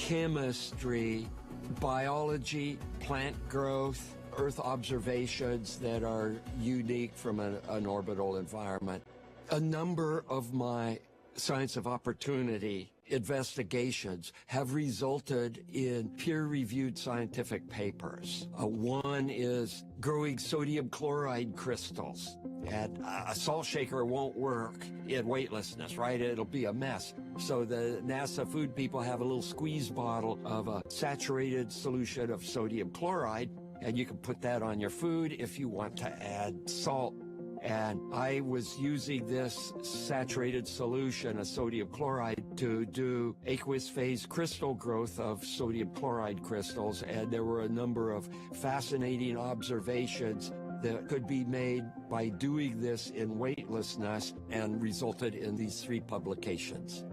chemistry, biology, plant growth, Earth observations that are unique from an orbital environment. A number of my science of opportunity investigations have resulted in peer-reviewed scientific papers. One is growing sodium chloride crystals. And a salt shaker won't work in weightlessness, right? It'll be a mess. So the NASA food people have a little squeeze bottle of a saturated solution of sodium chloride, and you can put that on your food if you want to add salt. And I was using this saturated solution of sodium chloride to do aqueous phase crystal growth of sodium chloride crystals, and there were a number of fascinating observations that could be made by doing this in weightlessness and resulted in these 3 publications.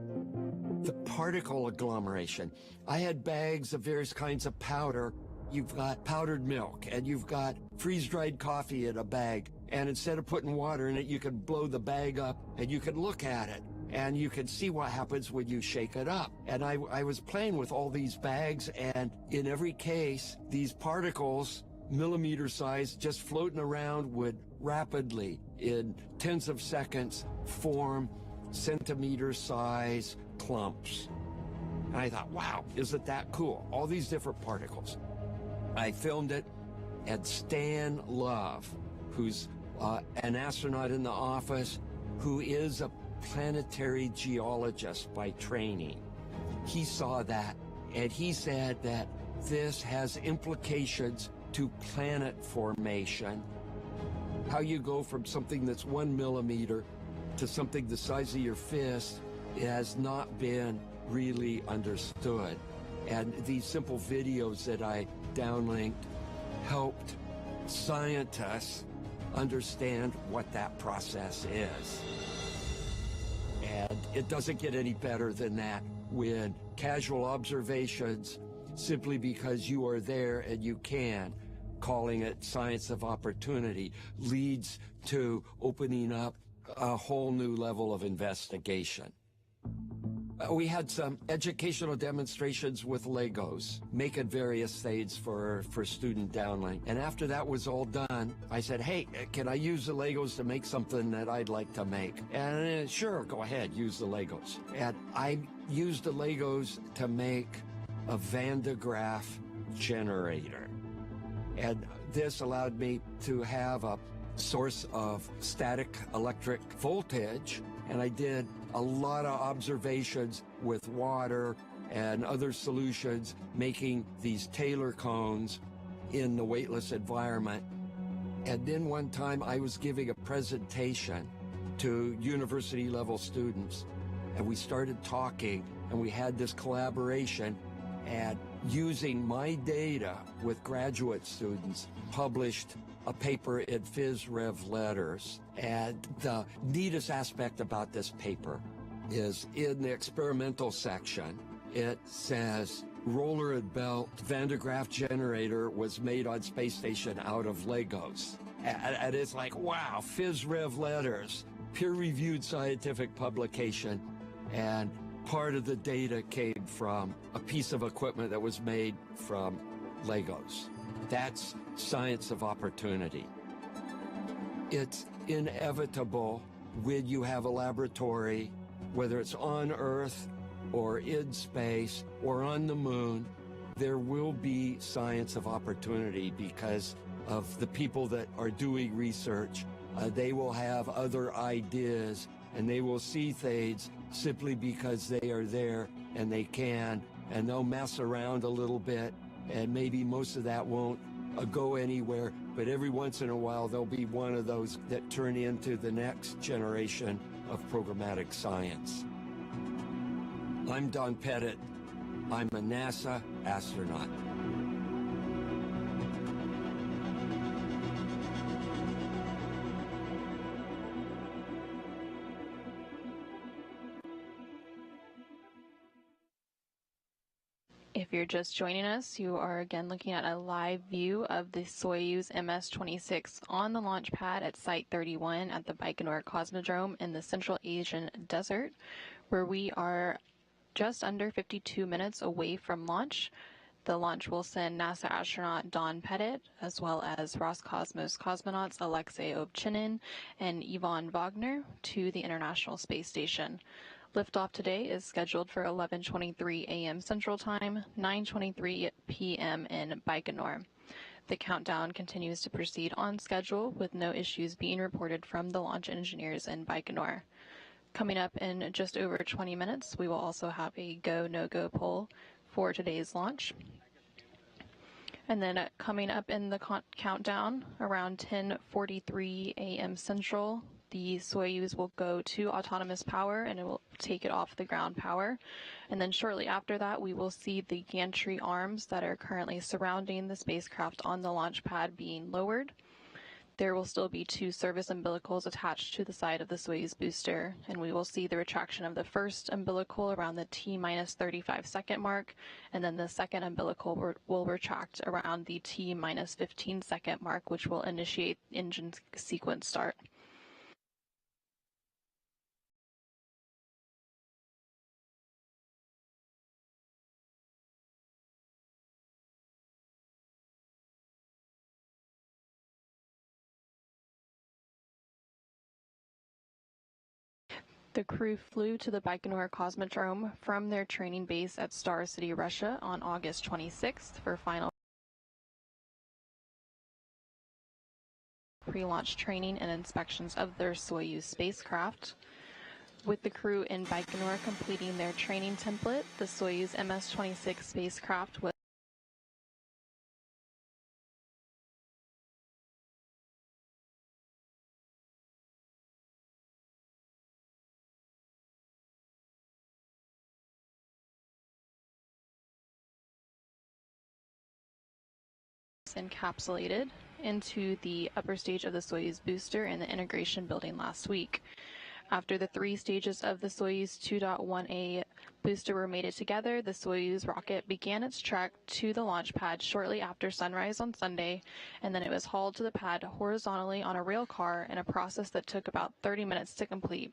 The particle agglomeration. I had bags of various kinds of powder. You've got powdered milk and you've got freeze-dried coffee in a bag. And instead of putting water in it, you can blow the bag up and you can look at it and you can see what happens when you shake it up. And I was playing with all these bags, and in every case, these particles, millimeter size, just floating around, would rapidly, in tens of seconds, form centimeter size clumps. And I thought, wow, isn't that cool? All these different particles. I filmed it, and Stan Love, who's an astronaut in the office, who is a planetary geologist by training, he saw that, and he said that this has implications to planet formation. How you go from something that's 1 millimeter to something the size of your fist has not been really understood. And these simple videos that I downlinked helped scientists understand what that process is. And it doesn't get any better than that when casual observations, simply because you are there and you can, calling it science of opportunity, leads to opening up a whole new level of investigation. We had some educational demonstrations with Legos, making various things for student downlink. And after that was all done, I said, hey, can I use the Legos to make something that I'd like to make? And sure, go ahead, use the Legos. And I used the Legos to make a Van de Graaff generator. And this allowed me to have a source of static electric voltage, and I did a lot of observations with water and other solutions, making these Taylor cones in the weightless environment. And then one time I was giving a presentation to university level students, and we started talking, and we had this collaboration, and using my data with graduate students, published a paper in Phys Rev Letters. And the neatest aspect about this paper is in the experimental section, it says roller and belt Van de Graaff generator was made on space station out of Legos. And it's like, wow, Phys Rev Letters, peer-reviewed scientific publication, and part of the data came from a piece of equipment that was made from Legos. That's science of opportunity. It's inevitable when you have a laboratory, whether it's on Earth or in space or on the moon, there will be science of opportunity because of the people that are doing research. They will have other ideas, and they will see things simply because they are there and they can, and they'll mess around a little bit, and maybe most of that won't go anywhere, but every once in a while there'll be one of those that turn into the next generation of programmatic science. I'm Don Pettit. I'm a NASA astronaut. If you're just joining us, you are again looking at a live view of the Soyuz MS-26 on the launch pad at Site 31 at the Baikonur Cosmodrome in the Central Asian Desert, where we are just under 52 minutes away from launch. The launch will send NASA astronaut Pettit, as well as Roscosmos cosmonauts Aleksej Ovčinin and Wagner to the International Space Station. Liftoff today is scheduled for 11:23 a.m. Central Time, 9:23 p.m. in Baikonur. The countdown continues to proceed on schedule with no issues being reported from the launch engineers in Baikonur. Coming up in just over 20 minutes, we will also have a go, no-go poll for today's launch. And then coming up in the countdown around 10:43 a.m. Central, the Soyuz will go to autonomous power and it will take it off the ground power. And then shortly after that, we will see the gantry arms that are currently surrounding the spacecraft on the launch pad being lowered. There will still be 2 service umbilicals attached to the side of the Soyuz booster, and we will see the retraction of the first umbilical around the T-minus 35 second mark, and then the second umbilical will retract around the T-minus 15 second mark, which will initiate engine sequence start. The crew flew to the Baikonur Cosmodrome from their training base at Star City, Russia on August 26th for final pre-launch training and inspections of their Soyuz spacecraft. With the crew in Baikonur completing their training template, the Soyuz MS-26 spacecraft was encapsulated into the upper stage of the Soyuz booster in the integration building last week. After the 3 stages of the Soyuz 2.1A booster were mated together, the Soyuz rocket began its trek to the launch pad shortly after sunrise on Sunday, and then it was hauled to the pad horizontally on a rail car in a process that took about 30 minutes to complete.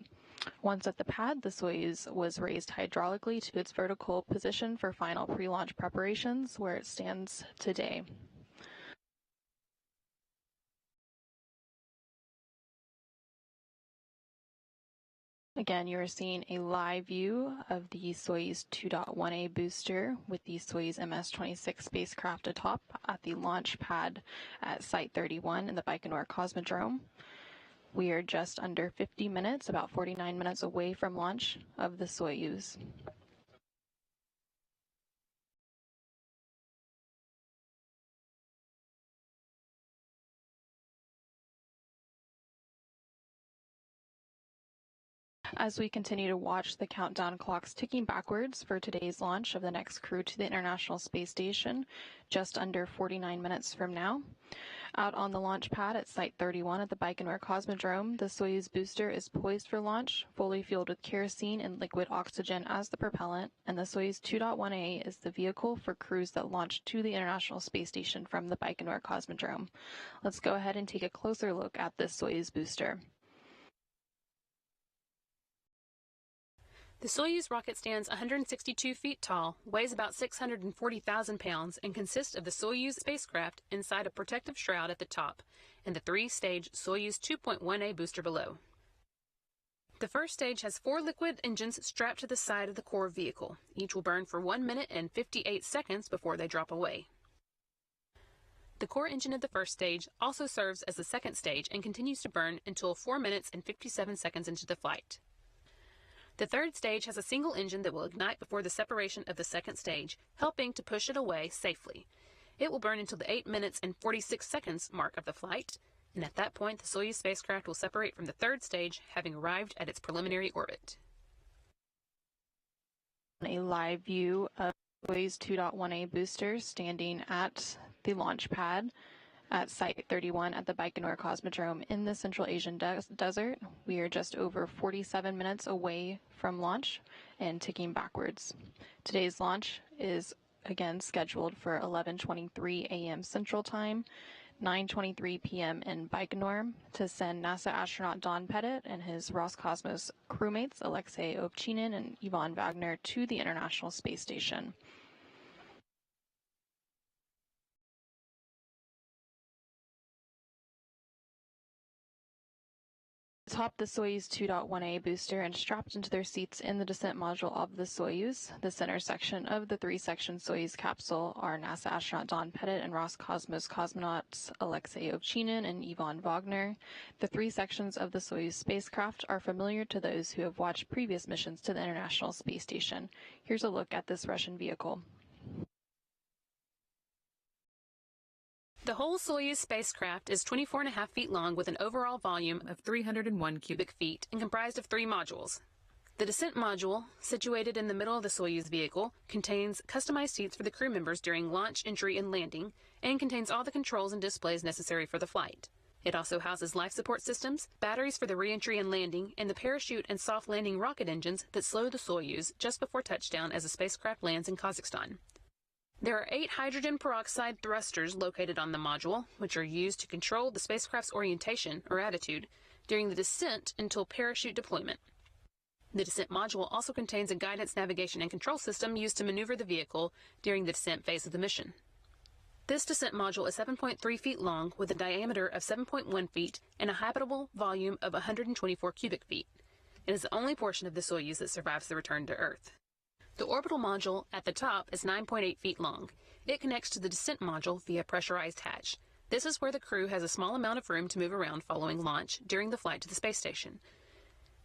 Once at the pad, the Soyuz was raised hydraulically to its vertical position for final pre-launch preparations, where it stands today. Again, you are seeing a live view of the Soyuz 2.1A booster with the Soyuz MS-26 spacecraft atop at the launch pad at Site 31 in the Baikonur Cosmodrome. We are just under 50 minutes, about 49 minutes away from launch of the Soyuz. As we continue to watch the countdown clocks ticking backwards for today's launch of the next crew to the International Space Station, just under 49 minutes from now. Out on the launch pad at Site 31 at the Baikonur Cosmodrome, the Soyuz booster is poised for launch, fully fueled with kerosene and liquid oxygen as the propellant, and the Soyuz 2.1A is the vehicle for crews that launch to the International Space Station from the Baikonur Cosmodrome. Let's go ahead and take a closer look at this Soyuz booster. The Soyuz rocket stands 162 feet tall, weighs about 640,000 pounds, and consists of the Soyuz spacecraft inside a protective shroud at the top and the 3-stage Soyuz 2.1A booster below. The first stage has 4 liquid engines strapped to the side of the core vehicle. Each will burn for 1 minute and 58 seconds before they drop away. The core engine of the first stage also serves as the second stage and continues to burn until 4 minutes and 57 seconds into the flight. The third stage has a single engine that will ignite before the separation of the second stage, helping to push it away safely. It will burn until the 8 minutes and 46 seconds mark of the flight, and at that point the Soyuz spacecraft will separate from the third stage, having arrived at its preliminary orbit. A live view of Soyuz 2.1A booster standing at the launch pad at Site 31 at the Baikonur Cosmodrome in the Central Asian desert. We are just over 47 minutes away from launch and ticking backwards. Today's launch is again scheduled for 11:23 a.m. Central Time, 9:23 p.m. in Baikonur to send NASA astronaut Don Pettit and his Roscosmos crewmates Aleksej, Ovčinin, and Ivan Wagner to the International Space Station. Atop the Soyuz 2.1A booster and strapped into their seats in the descent module of the Soyuz, the center section of the three-section Soyuz capsule, are NASA astronaut Don Pettit and Roscosmos cosmonauts Aleksej, Ovčinin, and Ivan Wagner. The three sections of the Soyuz spacecraft are familiar to those who have watched previous missions to the International Space Station. Here's a look at this Russian vehicle. The whole Soyuz spacecraft is 24.5 feet long with an overall volume of 301 cubic feet and comprised of 3 modules. The descent module, situated in the middle of the Soyuz vehicle, contains customized seats for the crew members during launch, entry, and landing, and contains all the controls and displays necessary for the flight. It also houses life support systems, batteries for the re-entry and landing, and the parachute and soft landing rocket engines that slow the Soyuz just before touchdown as the spacecraft lands in Kazakhstan. There are 8 hydrogen peroxide thrusters located on the module, which are used to control the spacecraft's orientation or attitude during the descent until parachute deployment. The descent module also contains a guidance, navigation, and control system used to maneuver the vehicle during the descent phase of the mission. This descent module is 7.3 feet long with a diameter of 7.1 feet and a habitable volume of 124 cubic feet. It is the only portion of the Soyuz that survives the return to Earth. The orbital module at the top is 9.8 feet long. It connects to the descent module via a pressurized hatch. This is where the crew has a small amount of room to move around following launch during the flight to the space station.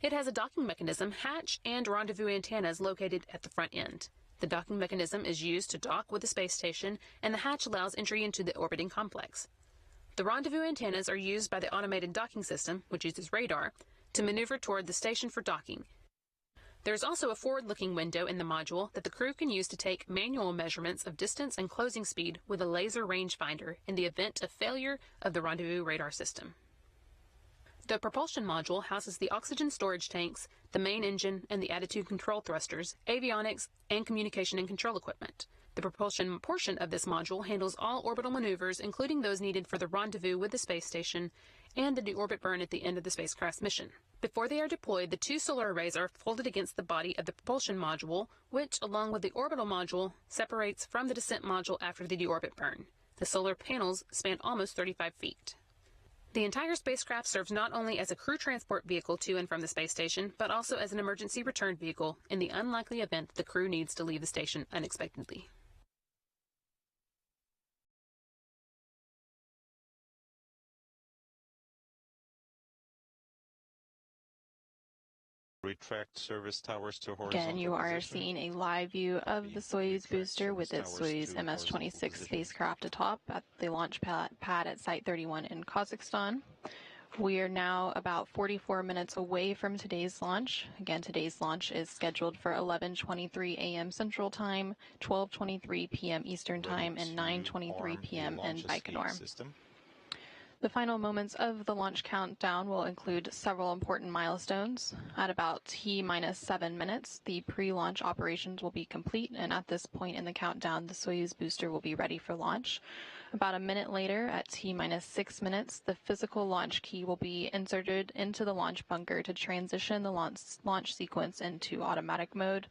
It has a docking mechanism, hatch, and rendezvous antennas located at the front end. The docking mechanism is used to dock with the space station, and the hatch allows entry into the orbiting complex. The rendezvous antennas are used by the automated docking system, which uses radar, to maneuver toward the station for docking. There is also a forward-looking window in the module that the crew can use to take manual measurements of distance and closing speed with a laser rangefinder in the event of failure of the rendezvous radar system. The propulsion module houses the oxygen storage tanks, the main engine, and the attitude control thrusters, avionics, and communication and control equipment. The propulsion portion of this module handles all orbital maneuvers, including those needed for the rendezvous with the space station and the deorbit burn at the end of the spacecraft's mission. Before they are deployed, the 2 solar arrays are folded against the body of the propulsion module, which, along with the orbital module, separates from the descent module after the deorbit burn. The solar panels span almost 35 feet. The entire spacecraft serves not only as a crew transport vehicle to and from the space station, but also as an emergency return vehicle in the unlikely event the crew needs to leave the station unexpectedly. Retract service towers to horizontal Again, you are position. seeing a live view of the Soyuz booster with its Soyuz MS-26 spacecraft atop at the launch pad at Site 31 in Kazakhstan. We are now about 44 minutes away from today's launch. Again, today's launch is scheduled for 11:23 a.m. Central Time, 12:23 p.m. Eastern Time, and 9:23 p.m. in Baikonur. The final moments of the launch countdown will include several important milestones. At about T-7 minutes, the pre-launch operations will be complete, and at this point in the countdown, the Soyuz booster will be ready for launch. About a minute later, at T-6 minutes, the physical launch key will be inserted into the launch bunker to transition the launch sequence into automatic mode.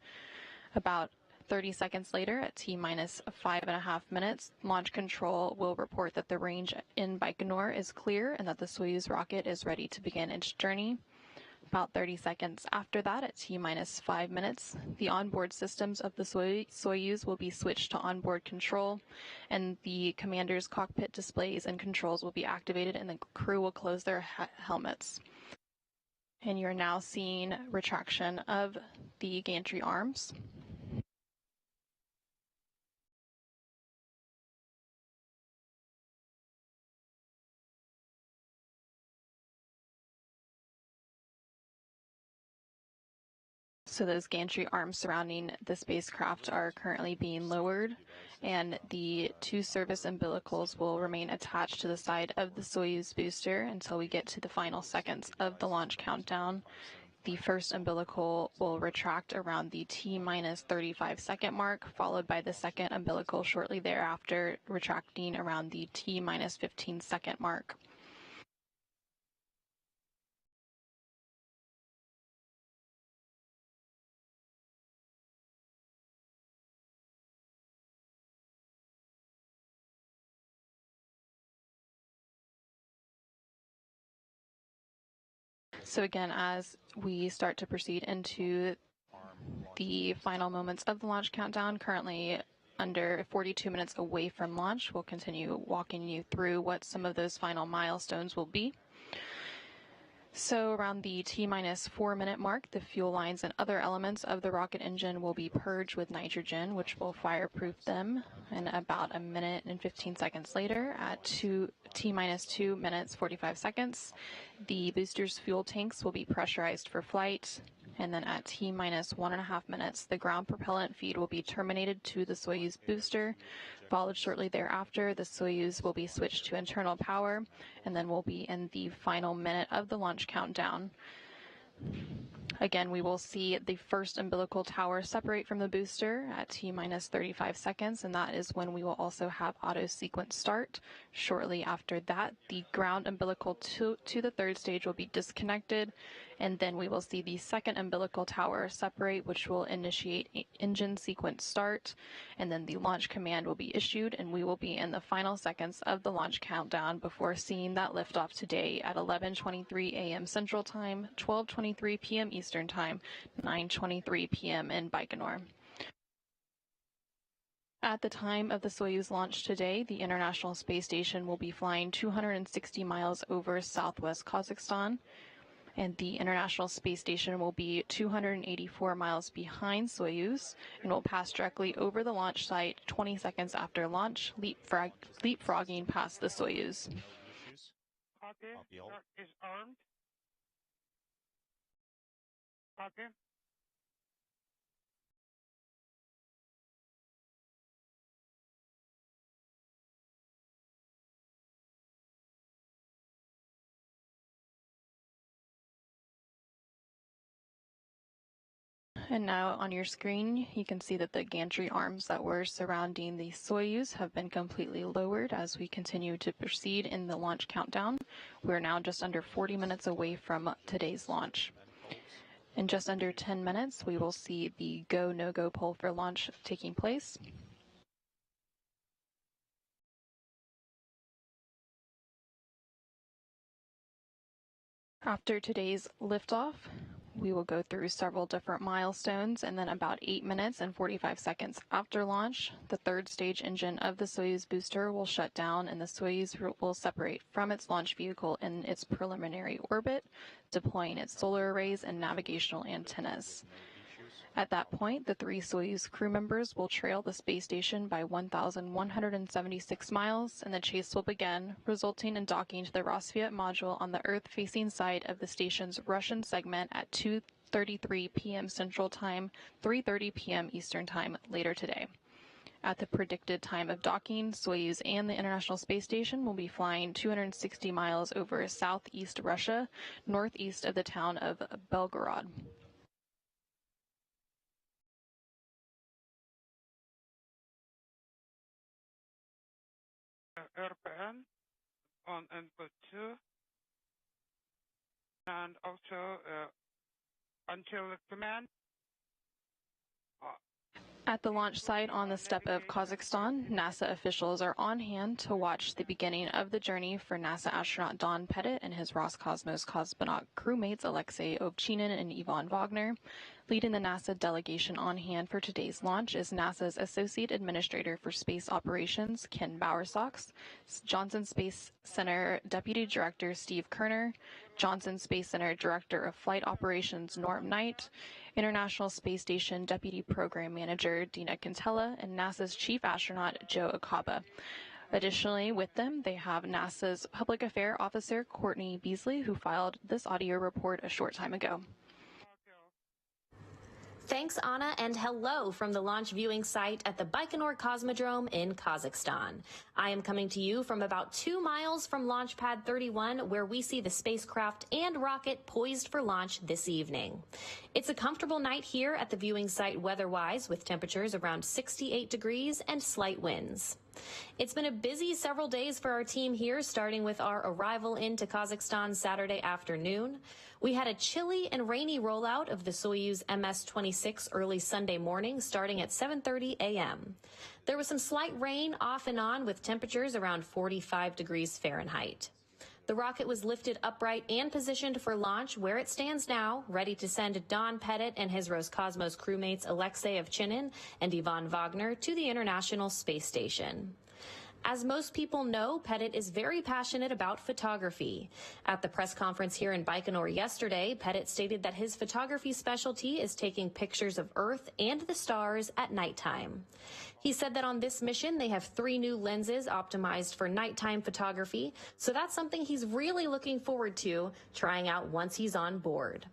About 30 seconds later, at T-5.5 minutes, launch control will report that the range in Baikonur is clear and that the Soyuz rocket is ready to begin its journey. About 30 seconds after that, at T-5 minutes, the onboard systems of the Soyuz will be switched to onboard control, and the commander's cockpit displays and controls will be activated, and the crew will close their helmets. And you're now seeing retraction of the gantry arms. So those gantry arms surrounding the spacecraft are currently being lowered, and the 2 service umbilicals will remain attached to the side of the Soyuz booster until we get to the final seconds of the launch countdown. the first umbilical will retract around the T-minus 35-second mark, followed by the second umbilical shortly thereafter, retracting around the T-minus 15-second mark. So again, as we start to proceed into the final moments of the launch countdown, currently under 42 minutes away from launch, we'll continue walking you through what some of those final milestones will be. So around the T-minus 4-minute mark, the fuel lines and other elements of the rocket engine will be purged with nitrogen, which will fireproof them. And about a minute and 15 seconds later, at T-minus 2 minutes 45 seconds, the booster's fuel tanks will be pressurized for flight. And then at T-minus 1.5 minutes, the ground propellant feed will be terminated to the Soyuz booster. Followed shortly thereafter, the Soyuz will be switched to internal power, and then we'll be in the final minute of the launch countdown. Again, we will see the first umbilical tower separate from the booster at T-minus 35 seconds, and that is when we will also have auto sequence start. Shortly after that, the ground umbilical to the third stage will be disconnected, and then we will see the second umbilical tower separate, which will initiate engine sequence start, and then the launch command will be issued, and we will be in the final seconds of the launch countdown before seeing that liftoff today at 11:23 a.m. Central Time, 12:23 p.m. Eastern Time, 9:23 p.m. in Baikonur. At the time of the Soyuz launch today, the International Space Station will be flying 260 miles over southwest Kazakhstan, and the International Space Station will be 284 miles behind Soyuz and will pass directly over the launch site 20 seconds after launch, leapfrogging past the Soyuz. Okay, is armed. Okay. And now on your screen, you can see that the gantry arms that were surrounding the Soyuz have been completely lowered as we continue to proceed in the launch countdown. We're now just under 40 minutes away from today's launch. In just under 10 minutes, we will see the go, no-go poll for launch taking place. After today's liftoff, we will go through several different milestones, and then about 8 minutes and 45 seconds after launch, the third stage engine of the Soyuz booster will shut down and the Soyuz will separate from its launch vehicle in its preliminary orbit, deploying its solar arrays and navigational antennas. At that point, the 3 Soyuz crew members will trail the space station by 1,176 miles, and the chase will begin, resulting in docking to the Roscosmos module on the Earth-facing side of the station's Russian segment at 2:33 p.m. Central Time, 3:30 p.m. Eastern Time later today. At the predicted time of docking, Soyuz and the International Space Station will be flying 260 miles over southeast Russia, northeast of the town of Belgorod. RPM on input 2, and also until the command. At the launch site on the steppe of Kazakhstan, NASA officials are on hand to watch the beginning of the journey for NASA astronaut Don Pettit and his Roscosmos cosmonaut crewmates Aleksej, Ovčinin, and Ivan Wagner. Leading the NASA delegation on hand for today's launch is NASA's Associate Administrator for Space Operations, Ken Bowersox, Johnson Space Center Deputy Director Steve Kerner, Johnson Space Center Director of Flight Operations Norm Knight, International Space Station Deputy Program Manager Dina Quintela, and NASA's Chief Astronaut Joe Acaba. Additionally, with them, they have NASA's Public Affairs Officer Courtney Beasley, who filed this audio report a short time ago. Thanks, Anna, and hello from the launch viewing site at the Baikonur Cosmodrome in Kazakhstan. I am coming to you from about 2 miles from Launch Pad 31, where we see the spacecraft and rocket poised for launch this evening. It's a comfortable night here at the viewing site weather-wise, with temperatures around 68 degrees and slight winds. It's been a busy several days for our team here, starting with our arrival into Kazakhstan Saturday afternoon. We had a chilly and rainy rollout of the Soyuz MS-26 early Sunday morning, starting at 7:30 a.m. There was some slight rain off and on, with temperatures around 45 degrees Fahrenheit. The rocket was lifted upright and positioned for launch, where it stands now, ready to send Don Pettit and his Roscosmos crewmates Aleksej of Ovčinin and Ivan Wagner to the International Space Station. As most people know, Pettit is very passionate about photography. At the press conference here in Baikonur yesterday, Pettit stated that his photography specialty is taking pictures of Earth and the stars at nighttime. He said that on this mission, they have 3 new lenses optimized for nighttime photography, so that's something he's really looking forward to trying out once he's on board.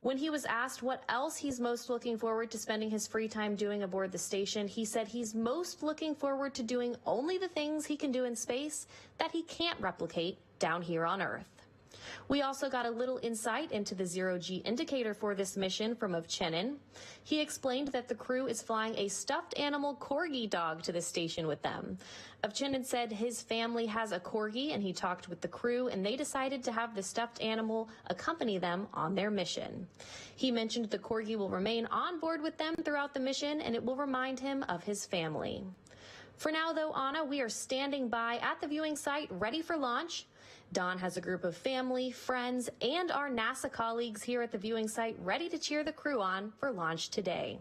When he was asked what else he's most looking forward to spending his free time doing aboard the station, he said he's most looking forward to doing only the things he can do in space that he can't replicate down here on Earth. We also got a little insight into the zero-G indicator for this mission from Ovčinin. He explained that the crew is flying a stuffed animal corgi dog to the station with them. Ovčinin said his family has a corgi, and he talked with the crew, and they decided to have the stuffed animal accompany them on their mission. He mentioned the corgi will remain on board with them throughout the mission, and it will remind him of his family. For now, though, Anna, we are standing by at the viewing site, ready for launch. Don has a group of family, friends, and our NASA colleagues here at the viewing site ready to cheer the crew on for launch today.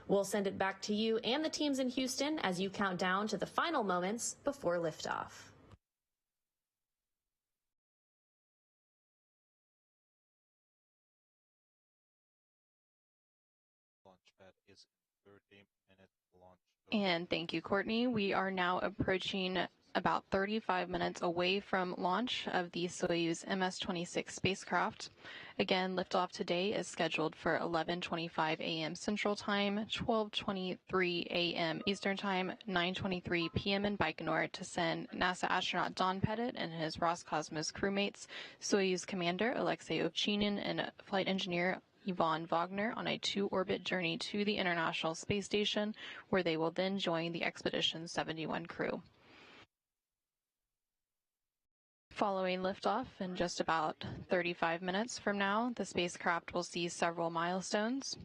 We'll send it back to you and the teams in Houston as you count down to the final moments before liftoff. Launchpad is 30-minute launch. And thank you, Courtney. We are now approaching about 35 minutes away from launch of the Soyuz MS-26 spacecraft. Again, liftoff today is scheduled for 11:25 a.m. Central Time, 12:23 a.m. Eastern Time, 9:23 p.m. in Baikonur to send NASA astronaut Don Pettit and his Roscosmos crewmates, Soyuz commander Aleksej Ovčinin and flight engineer Ivan Wagner on a 2-orbit journey to the International Space Station, where they will then join the Expedition 71 crew. Following liftoff in just about 35 minutes from now, the spacecraft will see several milestones.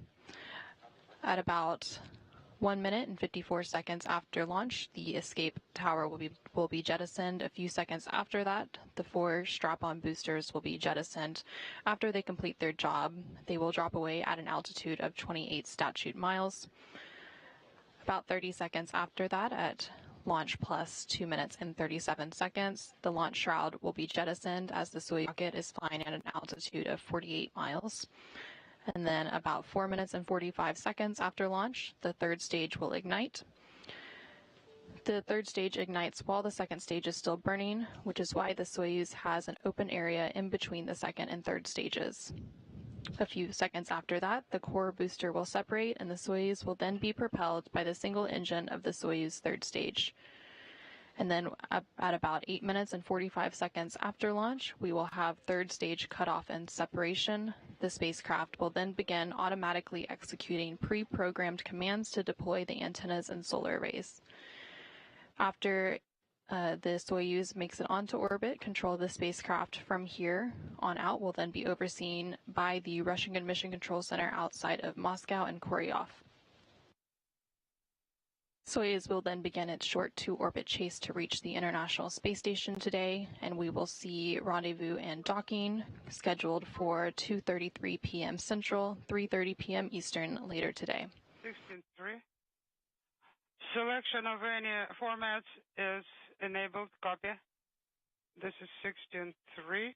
At about 1 minute and 54 seconds after launch, the escape tower will be jettisoned. A few seconds after that, the 4 strap-on boosters will be jettisoned. After they complete their job, they will drop away at an altitude of 28 statute miles. About 30 seconds after that, at launch plus 2 minutes and 37 seconds, the launch shroud will be jettisoned as the Soyuz rocket is flying at an altitude of 48 miles. And then about 4 minutes and 45 seconds after launch, the 3rd stage will ignite. The 3rd stage ignites while the 2nd stage is still burning, which is why the Soyuz has an open area in between the 2nd and 3rd stages. A few seconds after that, the core booster will separate, and the Soyuz will then be propelled by the single engine of the Soyuz 3rd stage. And then at about 8 minutes and 45 seconds after launch, we will have 3rd stage cutoff and separation. The spacecraft will then begin automatically executing pre-programmed commands to deploy the antennas and solar arrays. After the Soyuz makes it onto orbit, control of the spacecraft from here on out will then be overseen by the Russian Mission Control Center outside of Moscow and Koryov. Soyuz will then begin its short 2-orbit chase to reach the International Space Station today, and we will see rendezvous and docking scheduled for 2:33 p.m. Central, 3:30 p.m. Eastern later today. 16.3. Selection of any formats is enabled. Copy. This is 16.3.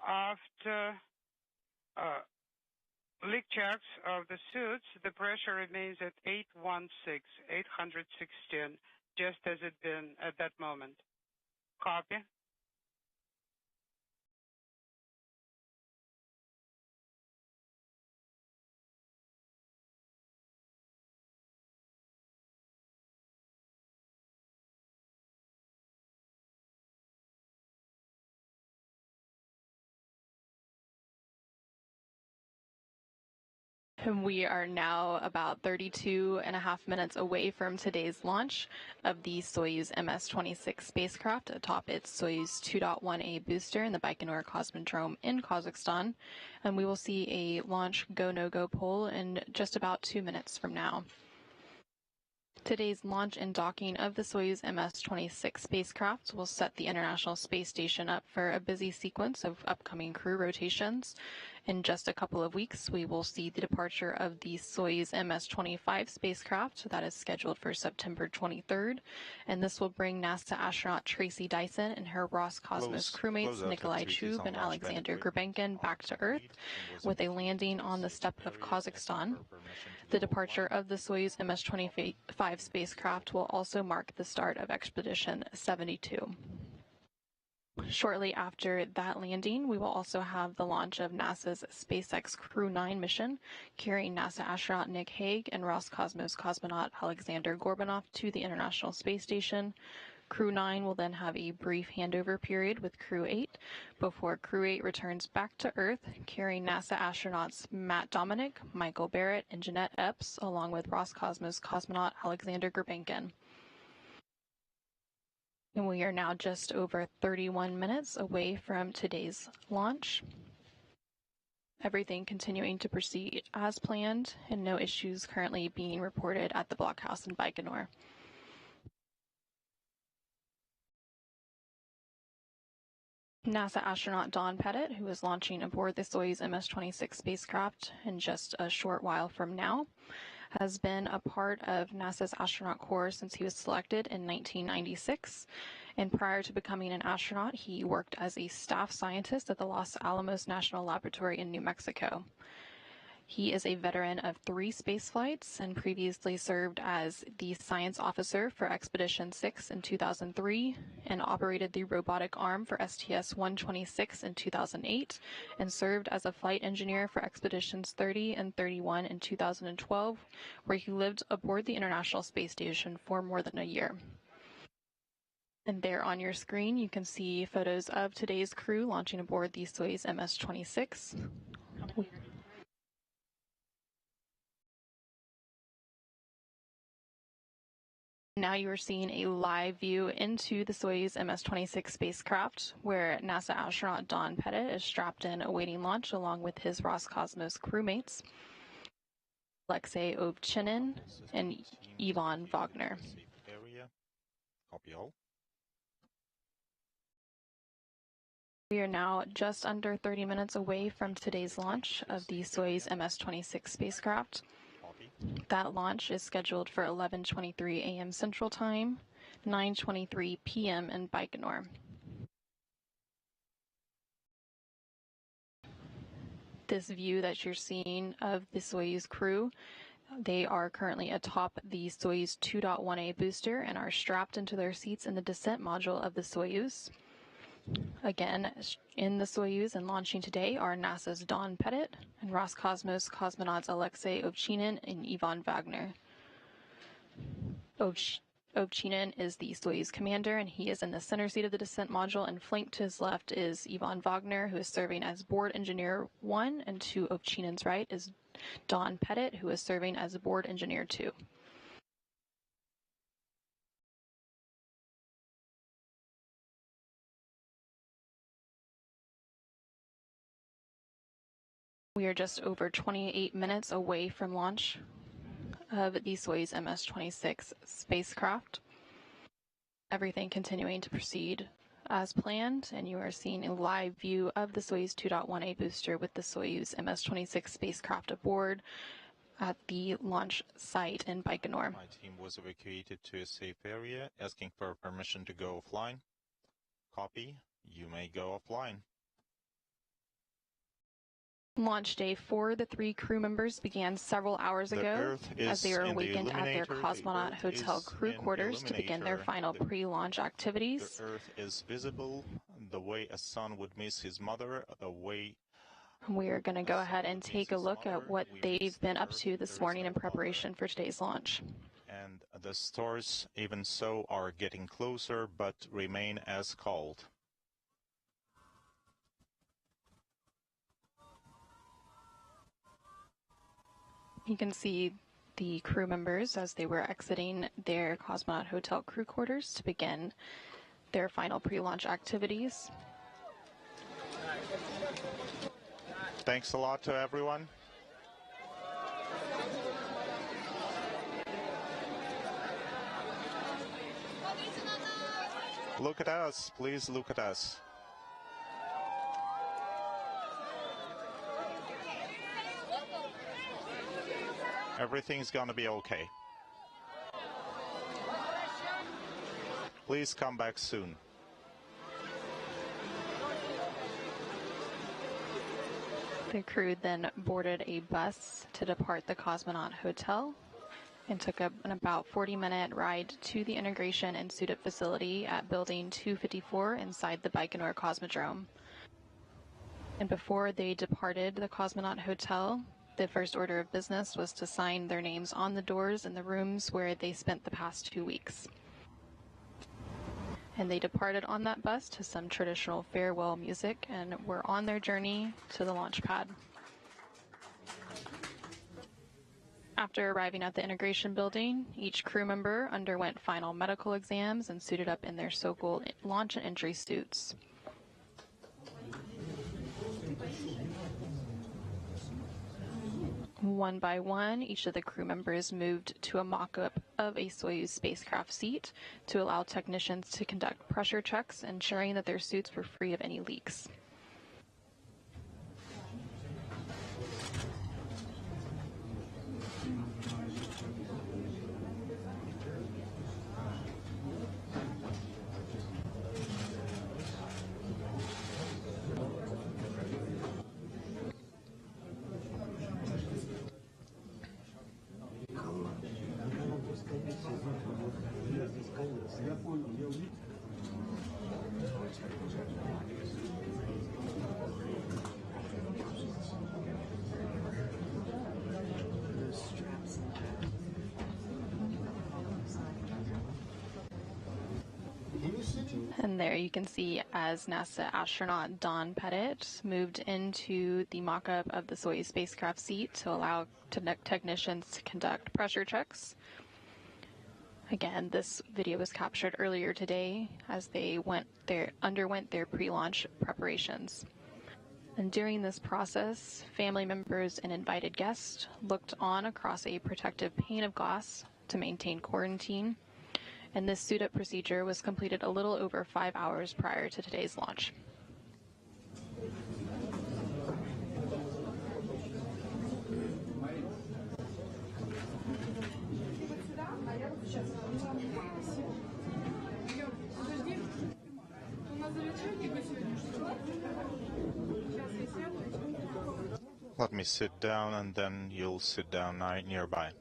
After leak checks of the suits, the pressure remains at 816, just as it been at that moment. Copy. And we are now about 32.5 minutes away from today's launch of the Soyuz MS-26 spacecraft atop its Soyuz 2.1A booster in the Baikonur Cosmodrome in Kazakhstan. And we will see a launch go-no-go poll in just about 2 minutes from now. Today's launch and docking of the Soyuz MS-26 spacecraft will set the International Space Station up for a busy sequence of upcoming crew rotations. In just a couple of weeks, we will see the departure of the Soyuz MS-25 spacecraft that is scheduled for September 23rd, and this will bring NASA astronaut Tracy Dyson and her Roscosmos crewmates Nikolai Chub and Alexander Gurbenkin back to Earth with a landing on the steppe of Kazakhstan. The departure of the Soyuz MS-25 spacecraft will also mark the start of Expedition 72. Shortly after that landing, we will also have the launch of NASA's SpaceX Crew 9 mission, carrying NASA astronaut Nick Hague and Roscosmos cosmonaut Alexander Gorbanov to the International Space Station. Crew 9 will then have a brief handover period with Crew 8 before Crew 8 returns back to Earth, carrying NASA astronauts Matt Dominic, Michael Barrett, and Jeanette Epps, along with Roscosmos cosmonaut Alexander Gurbenkin. And we are now just over 31 minutes away from today's launch. Everything continuing to proceed as planned, and no issues currently being reported at the blockhouse in Baikonur. NASA astronaut Don Pettit, who is launching aboard the Soyuz MS-26 spacecraft in just a short while from now, has been a part of NASA's astronaut corps since he was selected in 1996. And prior to becoming an astronaut, he worked as a staff scientist at the Los Alamos National Laboratory in New Mexico. He is a veteran of 3 space flights and previously served as the science officer for Expedition 6 in 2003 and operated the robotic arm for STS-126 in 2008 and served as a flight engineer for Expeditions 30 and 31 in 2012, where he lived aboard the International Space Station for more than a year. And there on your screen, you can see photos of today's crew launching aboard the Soyuz MS-26. Now you are seeing a live view into the Soyuz MS-26 spacecraft, where NASA astronaut Don Pettit is strapped in awaiting launch along with his Roscosmos crewmates, Aleksej, Ovčinin, and Ivan Wagner. We are now just under 30 minutes away from today's launch of the Soyuz MS-26 spacecraft. That launch is scheduled for 11:23 a.m. Central Time, 9:23 p.m. in Baikonur. This view that you're seeing of the Soyuz crew, they are currently atop the Soyuz 2.1A booster and are strapped into their seats in the descent module of the Soyuz. Again, in the Soyuz and launching today are NASA's Don Pettit and Roscosmos cosmonauts Aleksej, Ovčinin, and Ivan Wagner. Ovčinin is the Soyuz commander, and he is in the center seat of the descent module, and flanked to his left is Ivan Wagner, who is serving as board engineer 1, and to Ovčinin's right is Don Pettit, who is serving as board engineer 2. We are just over 28 minutes away from launch of the Soyuz MS-26 spacecraft. Everything continuing to proceed as planned, and you are seeing a live view of the Soyuz 2.1A booster with the Soyuz MS-26 spacecraft aboard at the launch site in Baikonur. My team was evacuated to a safe area, asking for permission to go offline. Copy. You may go offline. Launch day for the 3 crew members began several hours ago as they were awakened at their cosmonaut hotel crew quarters to begin their final pre-launch activities. The Earth is visible, the way a son would miss his mother, the way... We are going to go ahead and take a look at what they've been up to this morning in preparation for today's launch. And the stars, even so, are getting closer, but remain as cold. You can see the crew members as they were exiting their cosmonaut hotel crew quarters to begin their final pre-launch activities. Thanks a lot to everyone. Look at us, please look at us. Everything's gonna be okay. Please come back soon. The crew then boarded a bus to depart the cosmonaut hotel and took an about 40-minute ride to the integration and suit-up facility at Building 254 inside the Baikonur Cosmodrome. And before they departed the cosmonaut hotel, the first order of business was to sign their names on the doors in the rooms where they spent the past 2 weeks. And they departed on that bus to some traditional farewell music and were on their journey to the launch pad. After arriving at the integration building, each crew member underwent final medical exams and suited up in their so-called launch and entry suits. One by one, each of the crew members moved to a mock-up of a Soyuz spacecraft seat to allow technicians to conduct pressure checks, ensuring that their suits were free of any leaks. And there you can see as NASA astronaut Don Pettit moved into the mock-up of the Soyuz spacecraft seat to allow technicians to conduct pressure checks. Again, this video was captured earlier today as they underwent their pre-launch preparations. And during this process, family members and invited guests looked on across a protective pane of glass to maintain quarantine. And this suit-up procedure was completed a little over 5 hours prior to today's launch. Let me sit down and then you'll sit down nearby.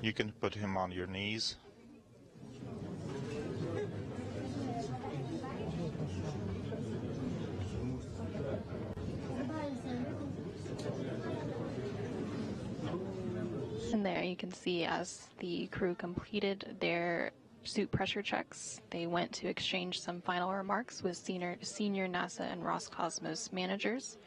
You can put him on your knees. And there you can see as the crew completed their suit pressure checks, they went to exchange some final remarks with senior NASA and Roscosmos managers.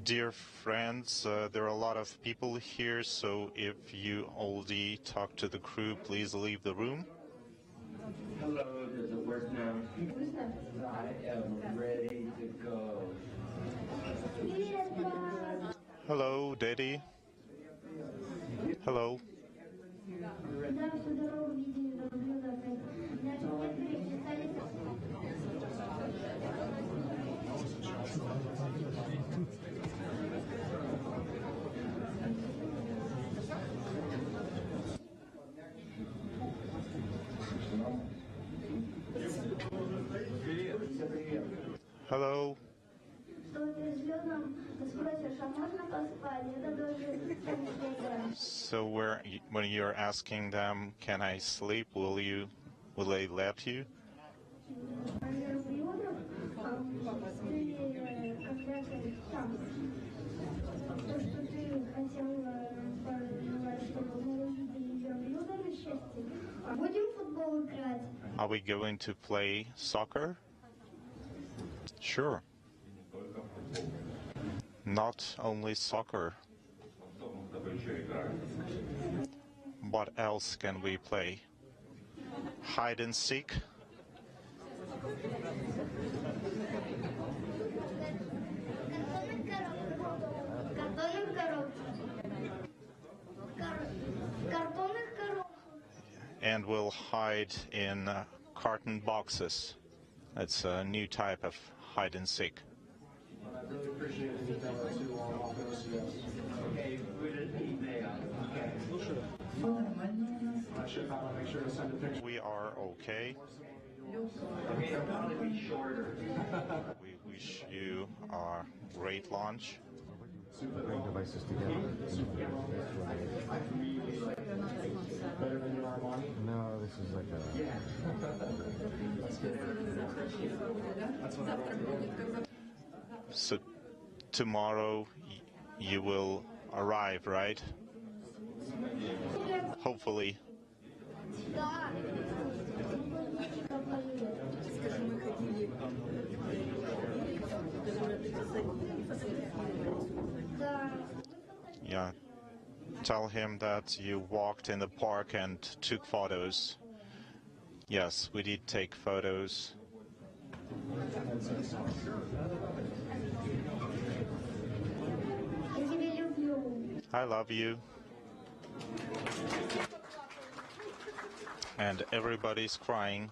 Dear friends, there are a lot of people here, so if you already talk to the crew, please leave the room. Hello, does it work now? I am ready to go. Hello, Daddy. Hello. Hello. So when you're asking them, can I sleep, will they let you? Are we going to play soccer? Sure. Not only soccer. What else can we play? Hide and seek? And we'll hide in carton boxes. It's a new type of hide and seek. We are okay. We wish you a great launch. Devices together. No, this is like a... So tomorrow you will arrive, right? Hopefully. Yeah. Tell him that you walked in the park and took photos. Yes, we did take photos. I love you. And everybody's crying.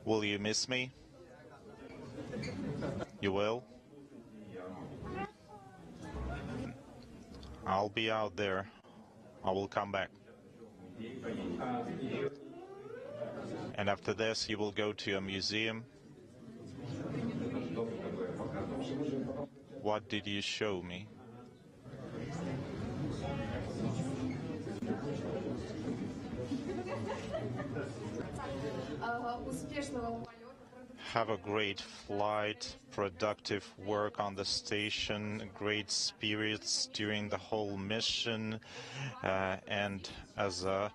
Will you miss me? You will? I'll be out there. I will come back. And after this, you will go to a museum. What did you show me? Have a great flight, productive work on the station, great spirits during the whole mission, and as a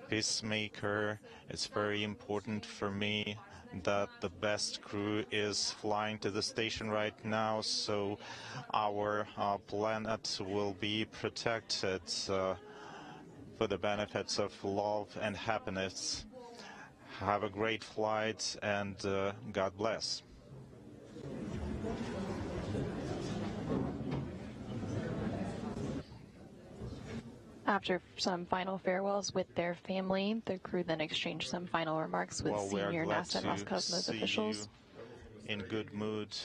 peacemaker, it's very important for me that the best crew is flying to the station right now, so our planet will be protected for the benefits of love and happiness. Have a great flight, and God bless. After some final farewells with their family, the crew then exchanged some final remarks with senior NASA and Roscosmos officials. In good mood,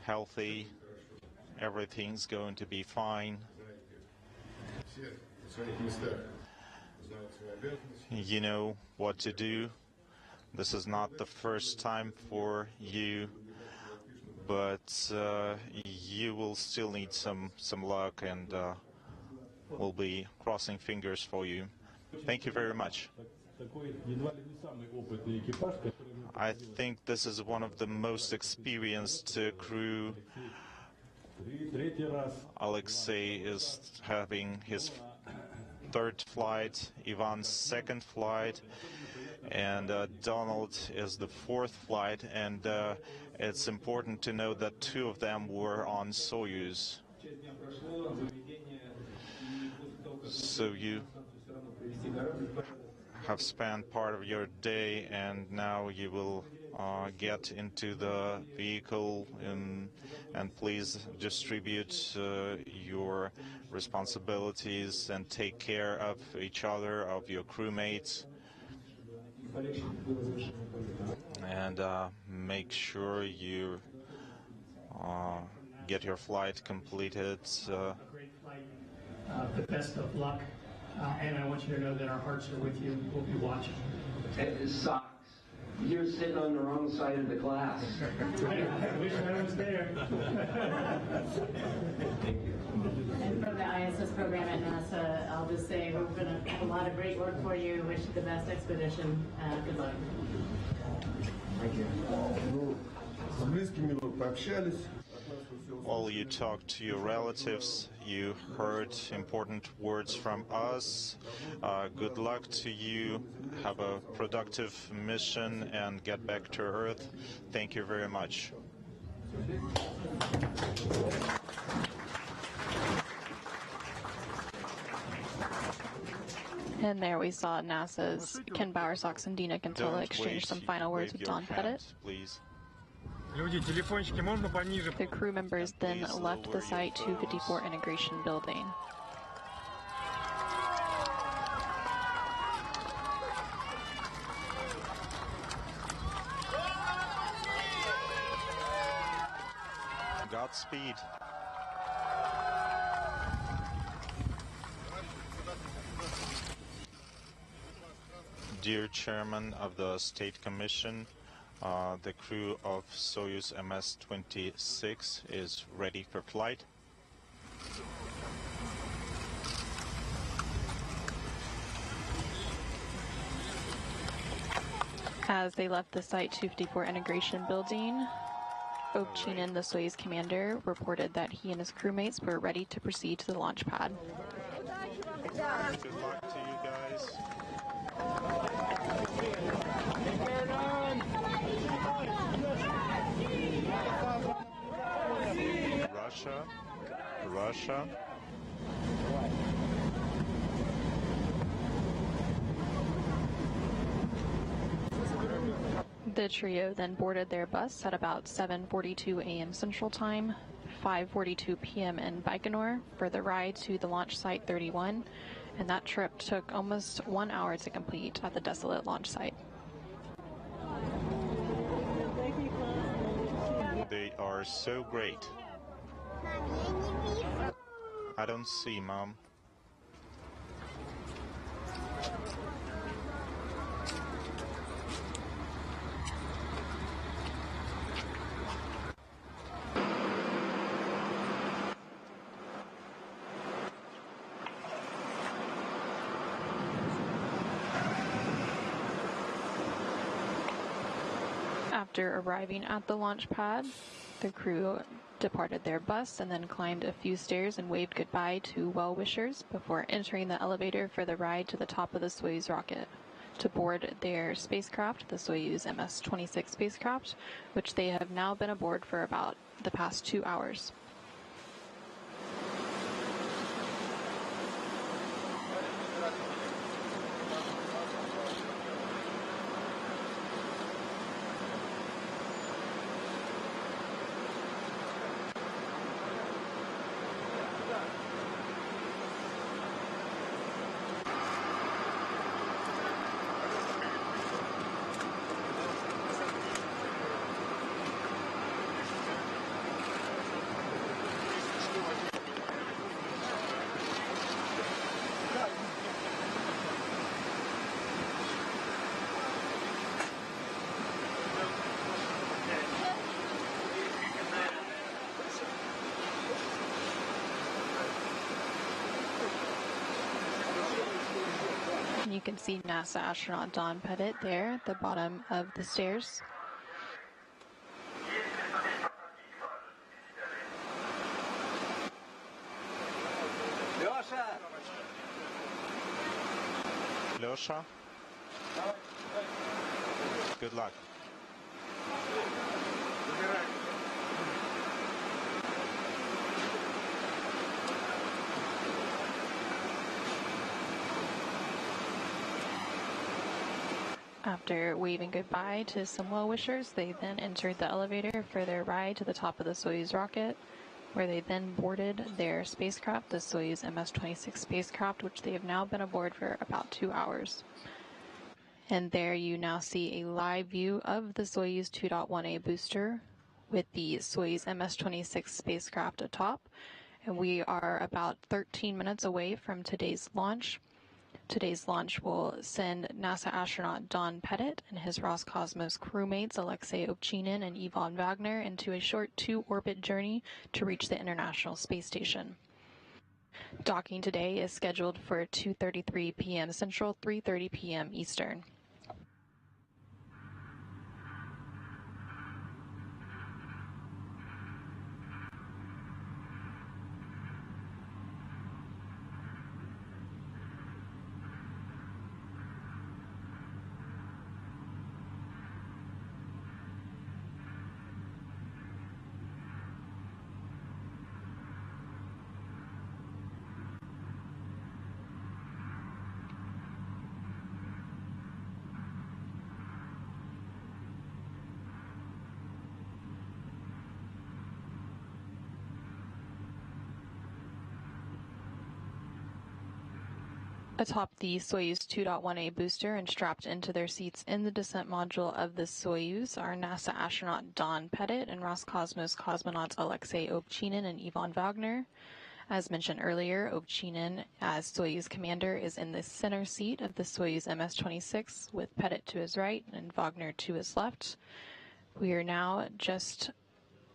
healthy, everything's going to be fine. You know what to do. This is not the first time for you, but you will still need some luck, and we'll be crossing fingers for you. Thank you very much. I think this is one of the most experienced crew. Aleksej is having his third flight, Ivan's second flight, and Donald is the fourth flight, and it's important to know that two of them were on Soyuz. So you have spent part of your day, and now you will get into the vehicle, and please distribute your responsibilities and take care of each other, of your crewmates, and make sure you get your flight completed. The best of luck, and I want you to know that our hearts are with you. We'll be watching. Socks. You're sitting on the wrong side of the class. I wish I was there. And from the ISS program at NASA, I'll just say we're going to have a lot of great work for you. Wish you the best expedition. Good luck. Thank you. С близкими вы пообщались? Well, you talk to your relatives, you heard important words from us. Good luck to you. Have a productive mission and get back to Earth. Thank you very much. And there we saw NASA's Ken Bauer-Sox and Quintola exchange some final words with Don Pettit. Please. The crew members then left the Site 254 integration building. Godspeed. Dear Chairman of the State Commission, the crew of Soyuz MS-26 is ready for flight. As they left the Site 254 integration building, Ovčinin, the Soyuz commander, reported that he and his crewmates were ready to proceed to the launch pad. Good luck to you guys. Russia. The trio then boarded their bus at about 7:42 a.m. Central Time, 5:42 p.m. in Baikonur for the ride to the launch site 31, and that trip took almost 1 hour to complete at the desolate launch site. They are so great. I don't see, Mom. After arriving at the launch pad, the crew departed their bus and then climbed a few stairs and waved goodbye to well-wishers before entering the elevator for the ride to the top of the Soyuz rocket to board their spacecraft, the Soyuz MS-26 spacecraft, which they have now been aboard for about the past 2 hours. You can see NASA astronaut Don Pettit there at the bottom of the stairs. Lyosha? Good luck. After waving goodbye to some well-wishers, they then entered the elevator for their ride to the top of the Soyuz rocket, where they then boarded their spacecraft, the Soyuz MS-26 spacecraft, which they have now been aboard for about 2 hours. And there you now see a live view of the Soyuz 2.1A booster with the Soyuz MS-26 spacecraft atop. And we are about 13 minutes away from today's launch. Today's launch will send NASA astronaut Don Pettit and his Roscosmos crewmates Aleksej Ovčinin and Ivan Wagner into a short 2-orbit journey to reach the International Space Station. Docking today is scheduled for 2:33 p.m. Central, 3:30 p.m. Eastern. atop the Soyuz 2.1A booster and strapped into their seats in the descent module of the Soyuz are NASA astronaut Don Pettit and Roscosmos cosmonauts Aleksej, Ovčinin, and Ivan Wagner. As mentioned earlier, Ovčinin, as Soyuz commander, is in the center seat of the Soyuz MS-26 with Pettit to his right and Wagner to his left. We are now just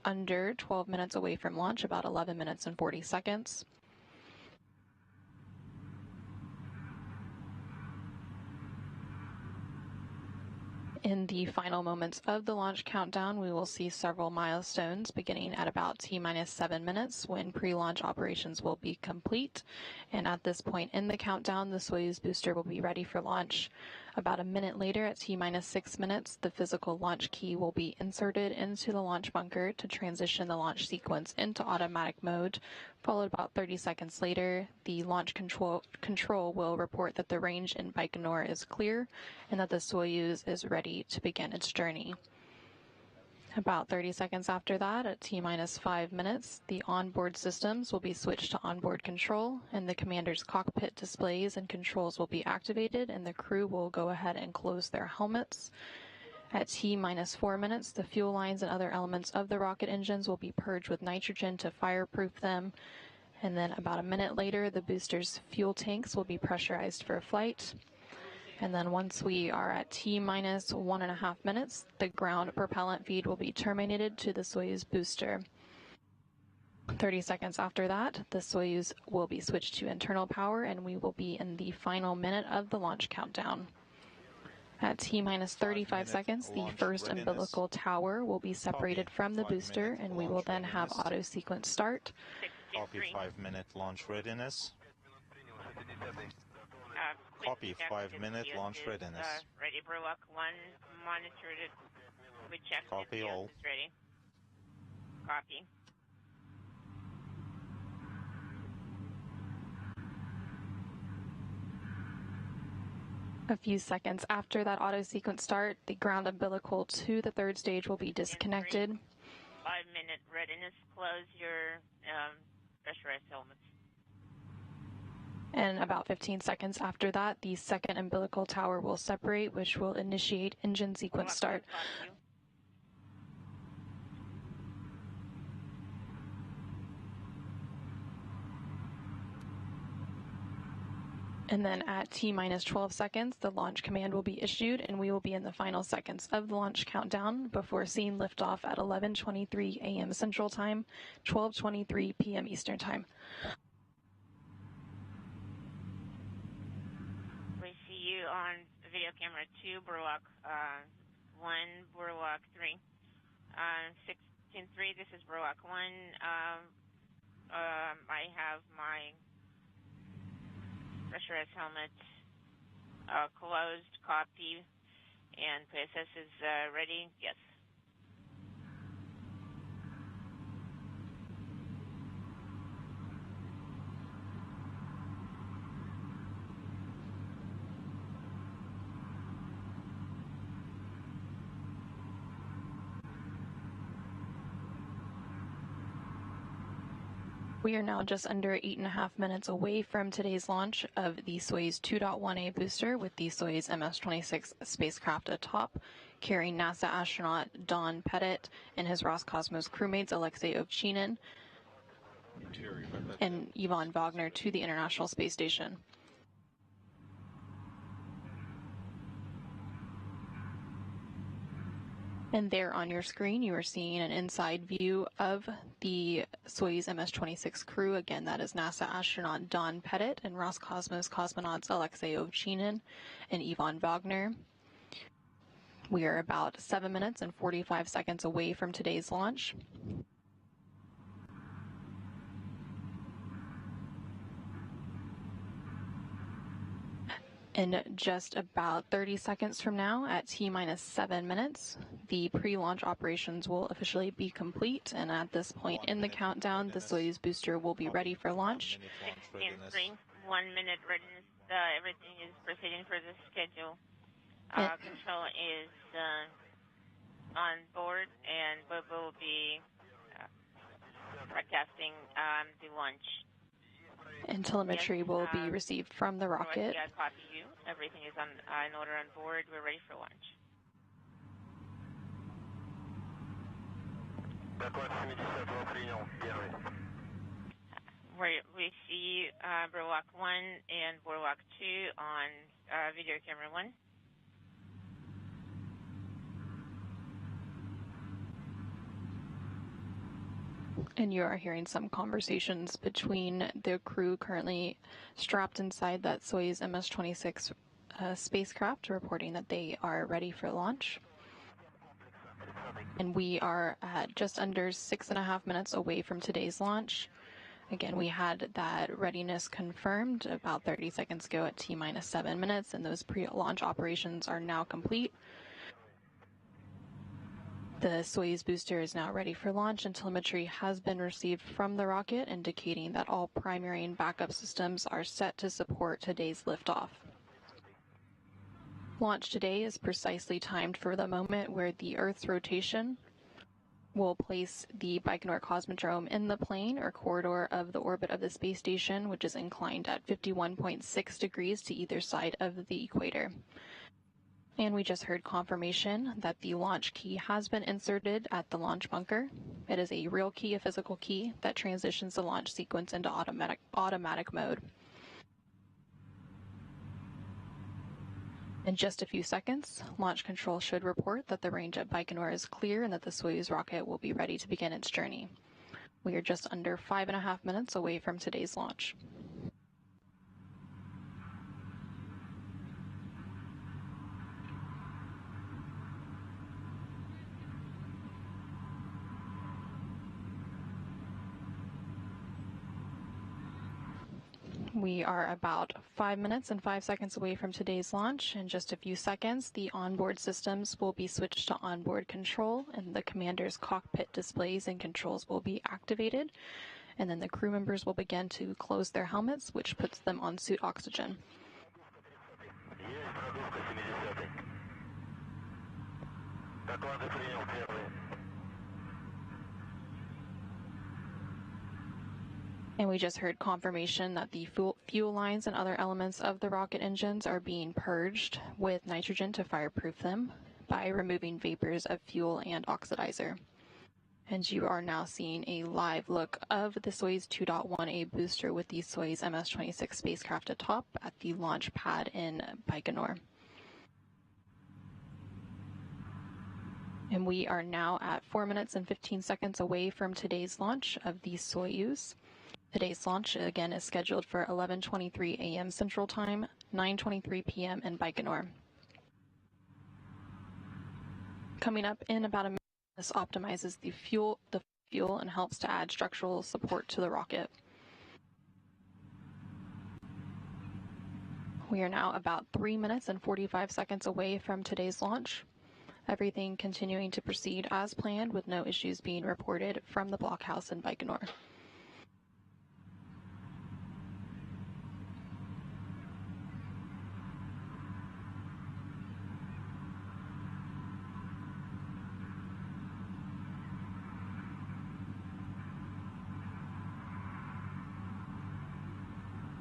under 12 minutes away from launch, about 11 minutes and 40 seconds. In the final moments of the launch countdown, we will see several milestones beginning at about T-minus 7 minutes when pre-launch operations will be complete. And at this point in the countdown, the Soyuz booster will be ready for launch. About a minute later, at T-minus 6 minutes, the physical launch key will be inserted into the launch bunker to transition the launch sequence into automatic mode. Followed about 30 seconds later, the launch control will report that the range in Baikonur is clear and that the Soyuz is ready to begin its journey. About 30 seconds after that, at T-minus 5 minutes, the onboard systems will be switched to onboard control, and the commander's cockpit displays and controls will be activated, and the crew will go ahead and close their helmets. At T-minus 4 minutes, the fuel lines and other elements of the rocket engines will be purged with nitrogen to fireproof them. And then about a minute later, the booster's fuel tanks will be pressurized for flight. And then once we are at T-minus 1.5 minutes, the ground propellant feed will be terminated to the Soyuz booster. 30 seconds after that, the Soyuz will be switched to internal power, and we will be in the final minute of the launch countdown. At T-minus 35 seconds, the first umbilical tower will be separated from the booster, and we will then have auto sequence start. Copy 5-minute launch readiness. Copy 5-minute launch readiness. Ready, Burlock 1, monitored it. We checked Copy it. all. It's ready. Copy. A few seconds after that auto sequence start, the ground umbilical to the third stage will be disconnected. 5-minute readiness. Close your pressurized helmets. And about 15 seconds after that, the second umbilical tower will separate, which will initiate engine sequence start. And then at T-minus 12 seconds, the launch command will be issued, and we will be in the final seconds of the launch countdown before seeing liftoff at 11:23 a.m. Central Time, 12:23 p.m. Eastern Time. We see you on video camera 2, Burlock 1, Burlock 3. 16-3, this is Burlock 1. I have my pressurized helmet closed, copy, and PSS is ready. Yes. We are now just under 8.5 minutes away from today's launch of the Soyuz 2.1A booster with the Soyuz MS-26 spacecraft atop, carrying NASA astronaut Don Pettit and his Roscosmos crewmates Aleksej, Ovčinin, and Ivan Wagner to the International Space Station. And there on your screen, you are seeing an inside view of the Soyuz MS-26 crew. Again, that is NASA astronaut Don Pettit and Roscosmos cosmonauts Aleksej, Ovčinin and Ivan Wagner. We are about 7 minutes and 45 seconds away from today's launch. In just about 30 seconds from now, at T-minus 7 minutes, the pre-launch operations will officially be complete, and at this point in the countdown, the Soyuz booster will be ready for launch. 16-3, 1 minute readiness. Everything is proceeding for the schedule. Control is on board, and we will be broadcasting the launch. And telemetry will be received from the rocket. Yeah, copy you. Everything is in order on board. We're ready for launch. We see Boardwalk 1 and Boardwalk 2 on video camera 1. And you are hearing some conversations between the crew currently strapped inside that Soyuz MS-26 spacecraft, reporting that they are ready for launch. And we are at just under 6.5 minutes away from today's launch. Again, we had that readiness confirmed about 30 seconds ago at T-minus 7 minutes, and those pre-launch operations are now complete. The Soyuz booster is now ready for launch, and telemetry has been received from the rocket, indicating that all primary and backup systems are set to support today's liftoff. Launch today is precisely timed for the moment where the Earth's rotation will place the Baikonur Cosmodrome in the plane or corridor of the orbit of the space station, which is inclined at 51.6 degrees to either side of the equator. And we just heard confirmation that the launch key has been inserted at the launch bunker. It is a real key, a physical key, that transitions the launch sequence into automatic mode. In just a few seconds, launch control should report that the range at Baikonur is clear and that the Soyuz rocket will be ready to begin its journey. We are just under 5.5 minutes away from today's launch. We are about 5 minutes and 5 seconds away from today's launch. In just a few seconds, the onboard systems will be switched to onboard control, and the commander's cockpit displays and controls will be activated. And then the crew members will begin to close their helmets, which puts them on suit oxygen. And we just heard confirmation that the fuel lines and other elements of the rocket engines are being purged with nitrogen to fireproof them by removing vapors of fuel and oxidizer. And you are now seeing a live look of the Soyuz 2.1A booster with the Soyuz MS-26 spacecraft atop at the launch pad in Baikonur. And we are now at 4 minutes and 15 seconds away from today's launch of the Soyuz. Today's launch, again, is scheduled for 11:23 a.m. Central Time, 9:23 p.m. in Baikonur. Coming up in about a minute, this optimizes the fuel and helps to add structural support to the rocket. We are now about 3 minutes and 45 seconds away from today's launch. Everything continuing to proceed as planned with no issues being reported from the blockhouse in Baikonur.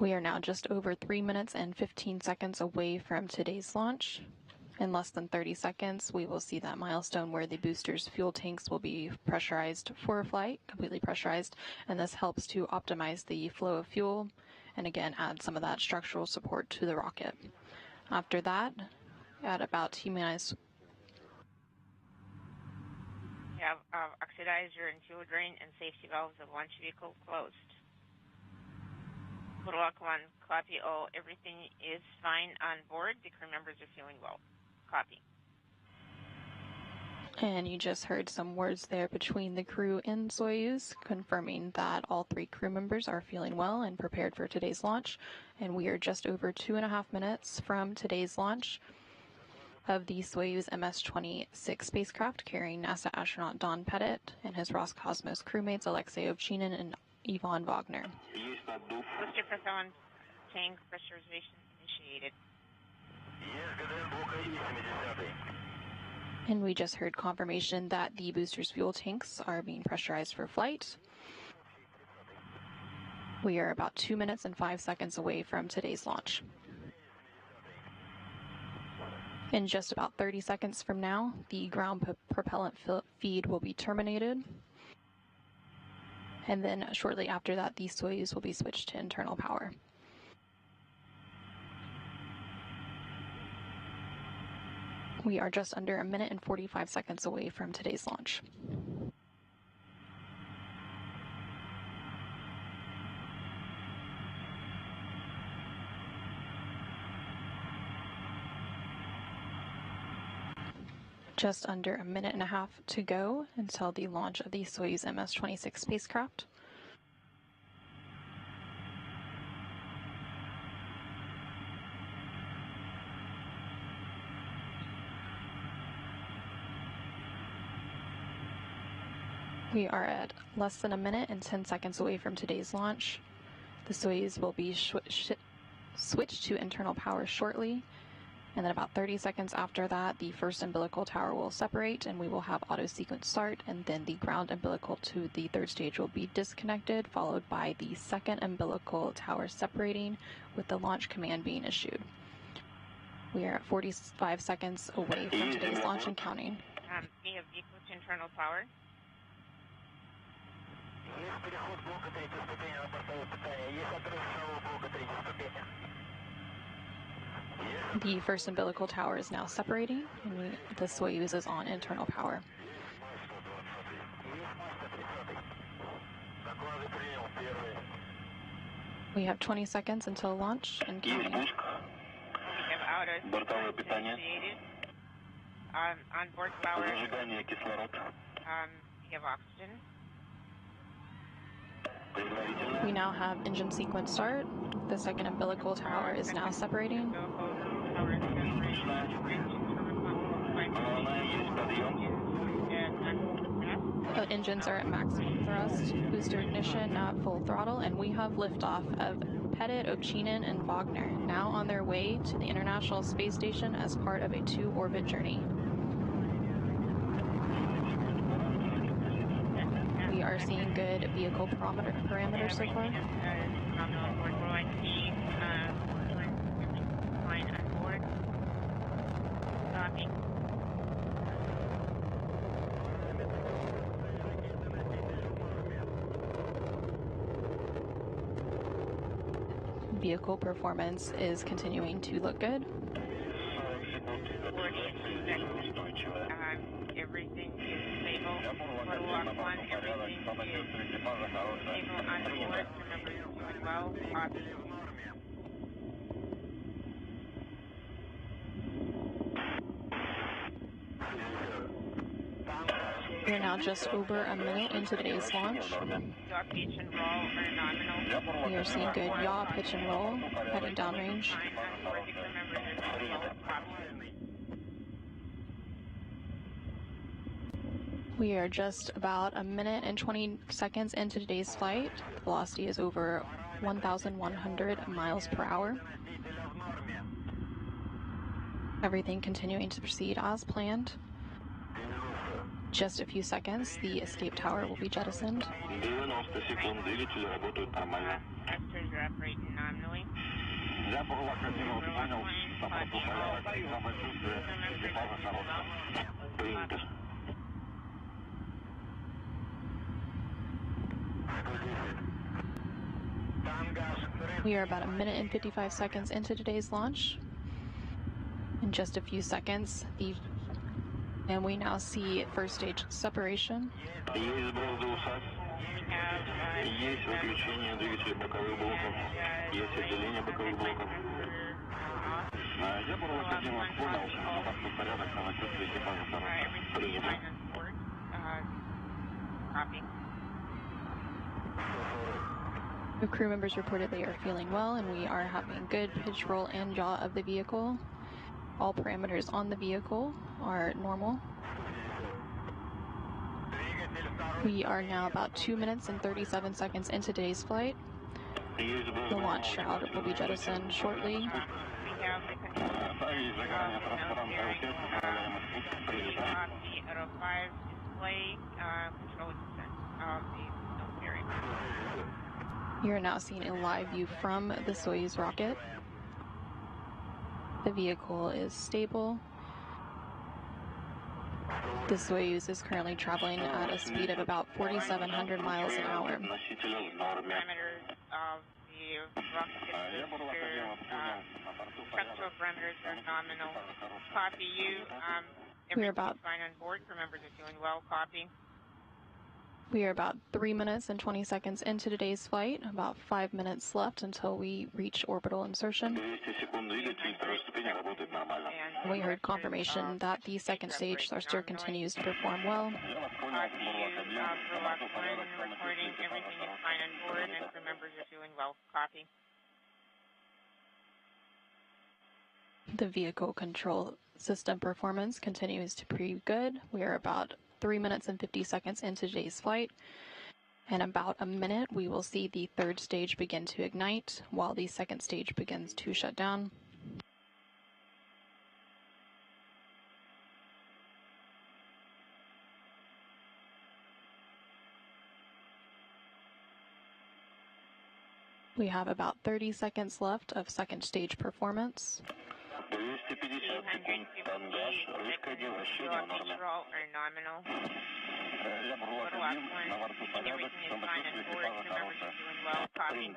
We are now just over 3 minutes and 15 seconds away from today's launch. In less than 30 seconds, we will see that milestone where the booster's fuel tanks will be pressurized for a flight, completely pressurized, and this helps to optimize the flow of fuel and again add some of that structural support to the rocket. After that, at about T-minus oxidizer and fuel drain and safety valves of launch vehicle closed. Boardwalk 1, copy. Oh, everything is fine on board. The crew members are feeling well. Copy. And you just heard some words there between the crew in Soyuz, confirming that all 3 crew members are feeling well and prepared for today's launch. And we are just over 2.5 minutes from today's launch of the Soyuz MS-26 spacecraft carrying NASA astronaut Don Pettit and his Roscosmos crewmates Aleksej Ovčinin and Wagner. Booster propellant tank pressurization initiated. And we just heard confirmation that the booster's fuel tanks are being pressurized for flight. We are about 2 minutes and 5 seconds away from today's launch. In just about 30 seconds from now, the ground propellant feed will be terminated. And then shortly after that, the Soyuz will be switched to internal power. We are just under 1 minute and 45 seconds away from today's launch. Just under 1.5 minutes to go until the launch of the Soyuz MS-26 spacecraft. We are at less than 1 minute and 10 seconds away from today's launch. The Soyuz will be switched to internal power shortly. And then about 30 seconds after that, the first umbilical tower will separate and we will have auto sequence start, and then the ground umbilical to the third stage will be disconnected, followed by the second umbilical tower separating with the launch command being issued. We are at 45 seconds away from today's launch and counting. We have vehicle to internal power. The first umbilical tower is now separating, and the Soyuz is on internal power. We have 20 seconds until launch and counting. We have auto initiated. On-board power. We have oxygen. We now have engine sequence start. The second umbilical tower is now separating. The engines are at maximum thrust, booster ignition now at full throttle, and we have liftoff of Pettit, Ovčinin, and Wagner, now on their way to the International Space Station as part of a 2-orbit journey. We are seeing good vehicle parameters so far. Vehicle performance is continuing to look good. Everything is stable. Photo walk 1, everything is stable on board. Remember, you're doing well. We're now just over a minute into today's launch. Yaw, pitch, and roll are nominal. We are seeing good yaw, pitch, and roll, heading downrange. We are just about 1 minute and 20 seconds into today's flight. Velocity is over 1,100 miles per hour. Everything continuing to proceed as planned. Just a few seconds, the escape tower will be jettisoned. Actors are operating nominally. We are about 1 minute and 55 seconds into today's launch. In just a few seconds, and we now see first stage separation. The crew members reported they are feeling well, and we are having good pitch, roll, and yaw of the vehicle. All parameters on the vehicle are normal. We are now about 2 minutes and 37 seconds into today's flight. The launch shroud will be jettisoned shortly. You're now seeing a live view from the Soyuz rocket. The vehicle is stable. The Soyuz is currently traveling at a speed of about 4,700 miles an hour. Parameters of the rocket structural parameters are nominal. Copy you. Everything's fine on board. Crew members are doing well. Copy. We are about 3 minutes and 20 seconds into today's flight, about 5 minutes left until we reach orbital insertion. We heard confirmation that the second stage thruster continues to perform well. Recording, everything is fine on board, and crew members are doing well. Copy. The vehicle control system performance continues to be good. We are about 3 minutes and 50 seconds into today's flight. In about a minute, we will see the third stage begin to ignite, while the second stage begins to shut down. We have about 30 seconds left of second stage performance. 250 seconds are nominal. Everything is fine on board. Crew members are doing well. Copy.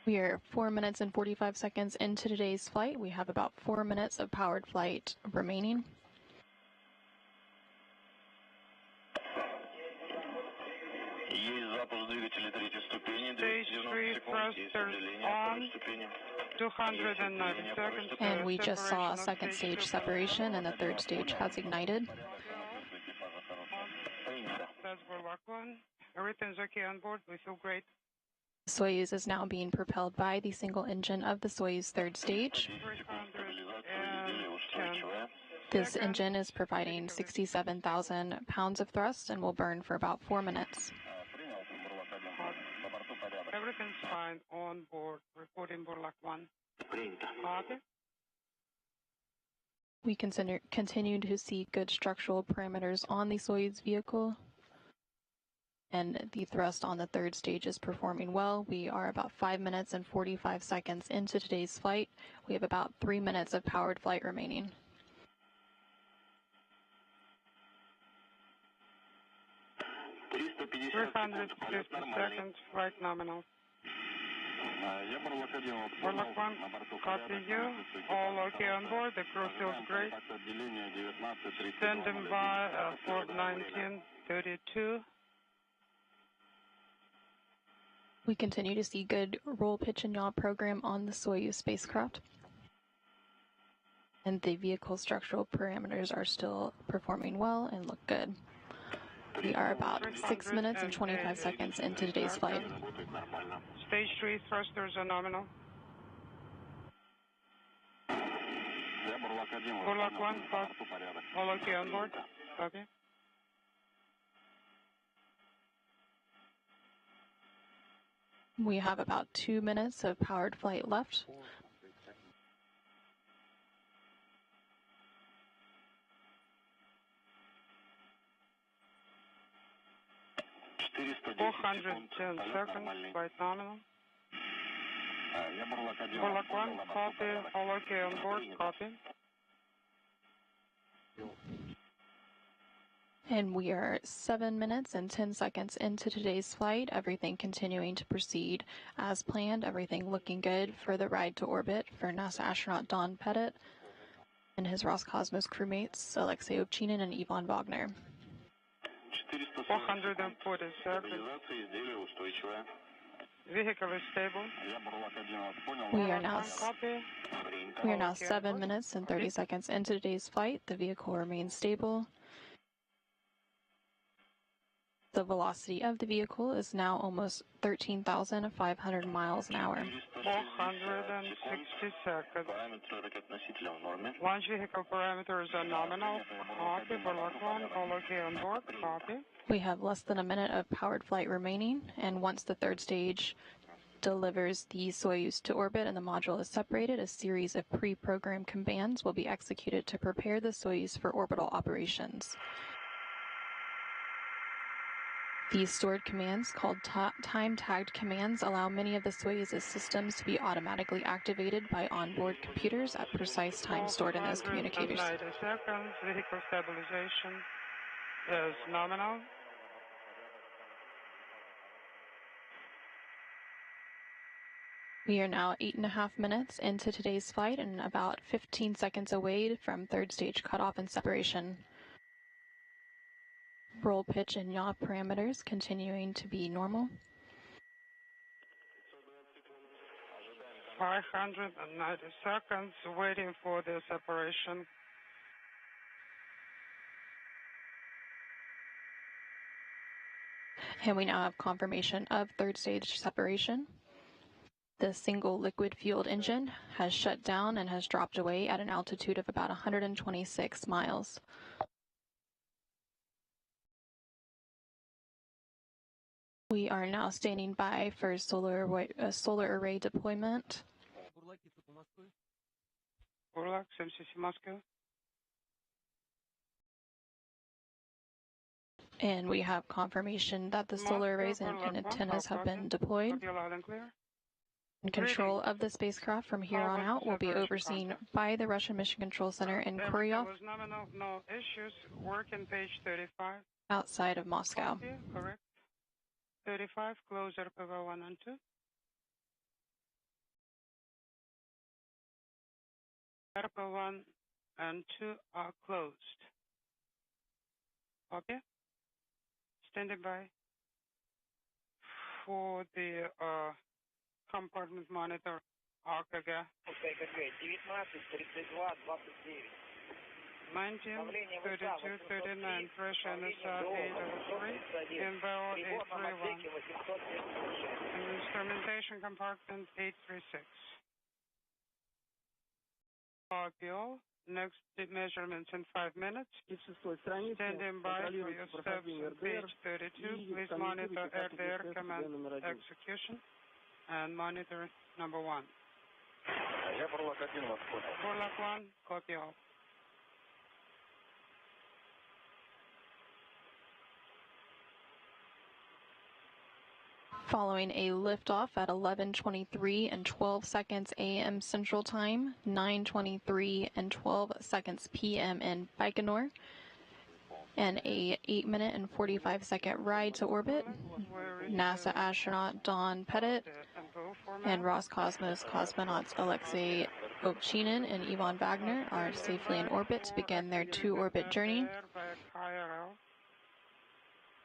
We are 4 minutes and 45 seconds into today's flight. We have about 4 minutes of powered flight remaining. Stage 3 thrusters on. 290 seconds. And we just saw a second stage separation, and the third stage has ignited. That's Burlock 1. Everything's okay on board. We feel great. Soyuz is now being propelled by the single engine of the Soyuz third stage. This engine is providing 67,000 pounds of thrust and will burn for about 4 minutes. Everything's fine on board. Reporting Burlock 1. Copy. We continue to see good structural parameters on the Soyuz vehicle, and the thrust on the third stage is performing well. We are about 5 minutes and 45 seconds into today's flight. We have about 3 minutes of powered flight remaining. 350 seconds, flight nominal. Burlock 1, copy you. All okay on board. The crew feels great. Standing by for 1932. We continue to see good roll, pitch, and yaw program on the Soyuz spacecraft. And the vehicle structural parameters are still performing well and look good. We are about 6 minutes and 25 seconds into today's flight. Stage 3 thrusters are nominal. Burlock 1, all okay on board? Okay. We have about 2 minutes of powered flight left. $410 seconds, flight nominal. Burlock 1, copy, all okay on board, copy. And we are 7 minutes and 10 seconds into today's flight. Everything continuing to proceed as planned. Everything looking good for the ride to orbit for NASA astronaut Don Pettit and his Roscosmos crewmates Aleksej Ovčinin and Ivan Wagner. 440 seconds. Vehicle is stable. We are now 7 minutes and 30 seconds into today's flight. The vehicle remains stable. The velocity of the vehicle is now almost 13,500 miles an hour. 460 seconds. Launch vehicle parameters are nominal. Copy. Burlock 1. All okay on board. Copy. We have less than a minute of powered flight remaining, and once the third stage delivers the Soyuz to orbit and the module is separated, a series of pre-programmed commands will be executed to prepare the Soyuz for orbital operations. These stored commands, called time-tagged commands, allow many of the Soyuz's systems to be automatically activated by onboard computers at precise times stored in those communicators. 90 seconds. Vehicle stabilization is nominal. We are now 8.5 minutes into today's flight and about 15 seconds away from third stage cutoff and separation. Roll, pitch, and yaw parameters continuing to be normal. 590 seconds waiting for the separation. And we now have confirmation of third stage separation. The single liquid-fueled engine has shut down and has dropped away at an altitude of about 126 miles. We are now standing by for solar array deployment. Burlock 76 Moscow. And we have confirmation that the solar arrays and antennas have been deployed. And control of the spacecraft from here on out will be overseen by the Russian Mission Control Center in Koryov, No issues. Working page 35. outside of Moscow. Copy, correct. 35, close RPV 1 and 2. RPV 1 and 2 are closed. Okay. Standing by for the compartment monitor AKG. 19, 32, 39, pressure NSR 803, MBO 831, and instrumentation compartment 836. RPO, next measurements in 5 minutes. Standing by for your steps on page 32. Please monitor RDR command execution and monitor number 1. Burlock 1, copy all. Following a liftoff at 11:23 and 12 seconds a.m. Central Time, 9:23 and 12 seconds p.m. in Baikonur, and a 8-minute and 45-second ride to orbit, NASA astronaut Don Pettit and Roscosmos cosmonauts Aleksej, Ovčinin, and Wagner are safely in orbit to begin their to-orbit journey.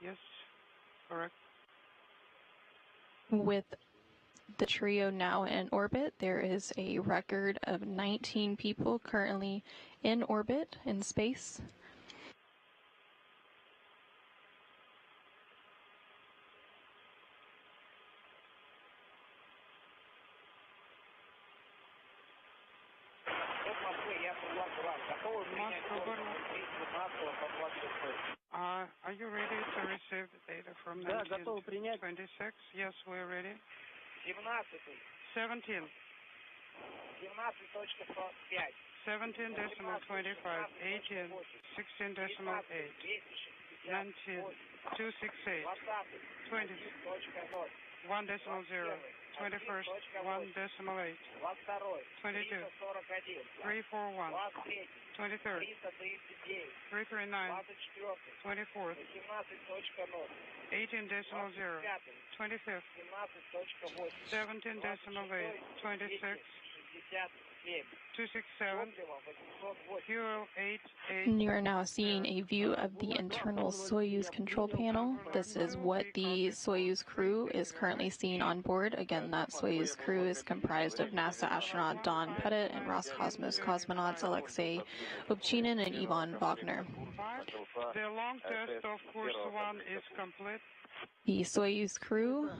Yes, correct. With the trio now in orbit, there is a record of 19 people currently in orbit in space. Are you ready to receive the data from 1926? Yes, we're ready. 17. 17 decimal 25, 18, 16 decimal 8, 19, 268, 20, 1 decimal 0, 21st, 1 decimal 8, 22, 341, 23rd, 339, 24th, 18 decimal 0, 25th, 17 decimal 8, 26, 267, fuel 88. You are now seeing a view of the internal Soyuz control panel. This is what the Soyuz crew is currently seeing on board. Again, that Soyuz crew is comprised of NASA astronaut Don Pettit and Roscosmos cosmonauts Aleksej, Ovčinin, and Ivan Wagner. The long test of course 1 is complete. The Soyuz crew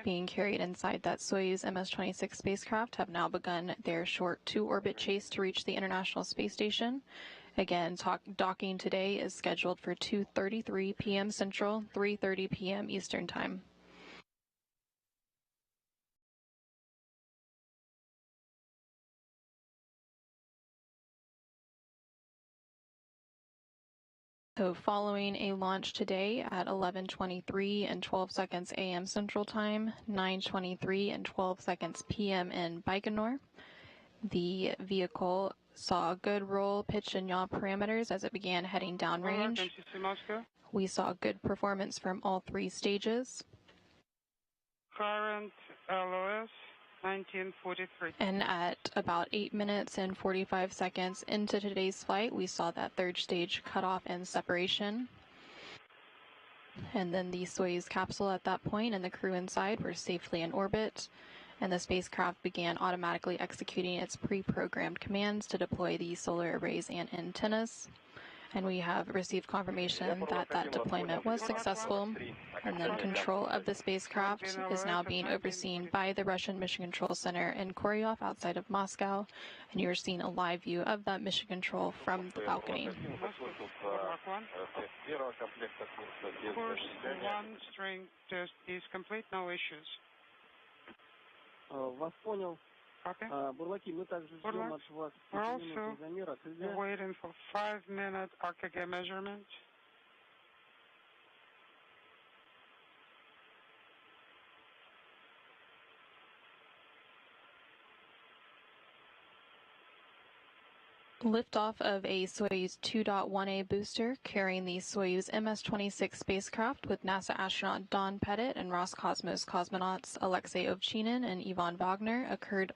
being carried inside that Soyuz MS-26 spacecraft have now begun their short 2-orbit chase to reach the International Space Station. Again, docking today is scheduled for 2:33 p.m. Central, 3:30 p.m. Eastern Time. So following a launch today at 11:23 and 12 seconds a.m. Central Time, 9:23 and 12 seconds p.m. in Baikonur, the vehicle saw good roll, pitch, and yaw parameters as it began heading downrange. We saw good performance from all 3 stages. Current LOS 1943. And at about 8 minutes and 45 seconds into today's flight, we saw that 3rd stage cutoff and separation. And then the Soyuz capsule at that point and the crew inside were safely in orbit, and the spacecraft began automatically executing its pre-programmed commands to deploy the solar arrays and antennas. And we have received confirmation that that deployment was successful, and then control of the spacecraft is now being overseen by the Russian Mission Control Center in Koryov outside of Moscow, and you're seeing a live view of that mission control from the balcony. Course 1 string test is complete, no issues. Вас понял. Okay. Бурлаки, мы также ждем от вас 5-минутный замер АКГ. We're waiting for 5-minute AKG measurement. Liftoff of a Soyuz 2.1A booster carrying the Soyuz MS-26 spacecraft with NASA astronaut Don Pettit and Roscosmos cosmonauts Aleksej Ovčinin and Ivan Wagner occurred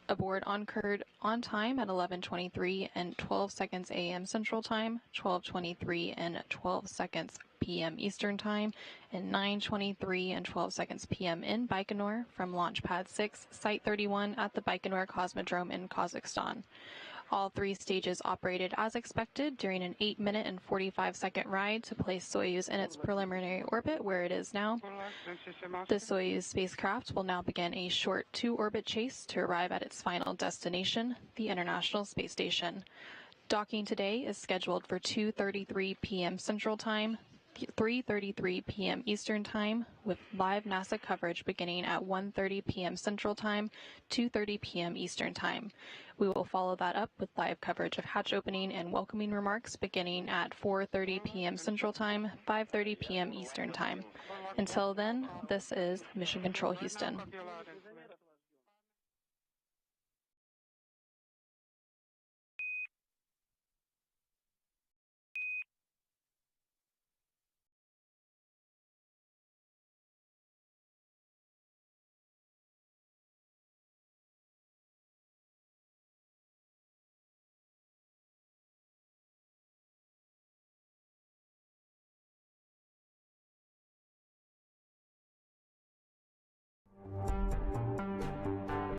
aboard on time at 11:23 and 12 seconds a.m. Central Time, 12:23 and 12 seconds p.m. Eastern Time, and 9:23 and 12 seconds p.m. in Baikonur from Launch Pad 6, Site 31 at the Baikonur Cosmodrome in Kazakhstan. All 3 stages operated as expected during an 8-minute and 45-second ride to place Soyuz in its preliminary orbit where it is now. The Soyuz spacecraft will now begin a short 2-orbit chase to arrive at its final destination, the International Space Station. Docking today is scheduled for 2:33 p.m. Central Time, 3:33 p.m. Eastern Time, with live NASA coverage beginning at 1:30 p.m. Central Time, 2:30 p.m. Eastern Time. We will follow that up with live coverage of hatch opening and welcoming remarks beginning at 4:30 p.m. Central Time, 5:30 p.m. Eastern Time. Until then, this is Mission Control Houston.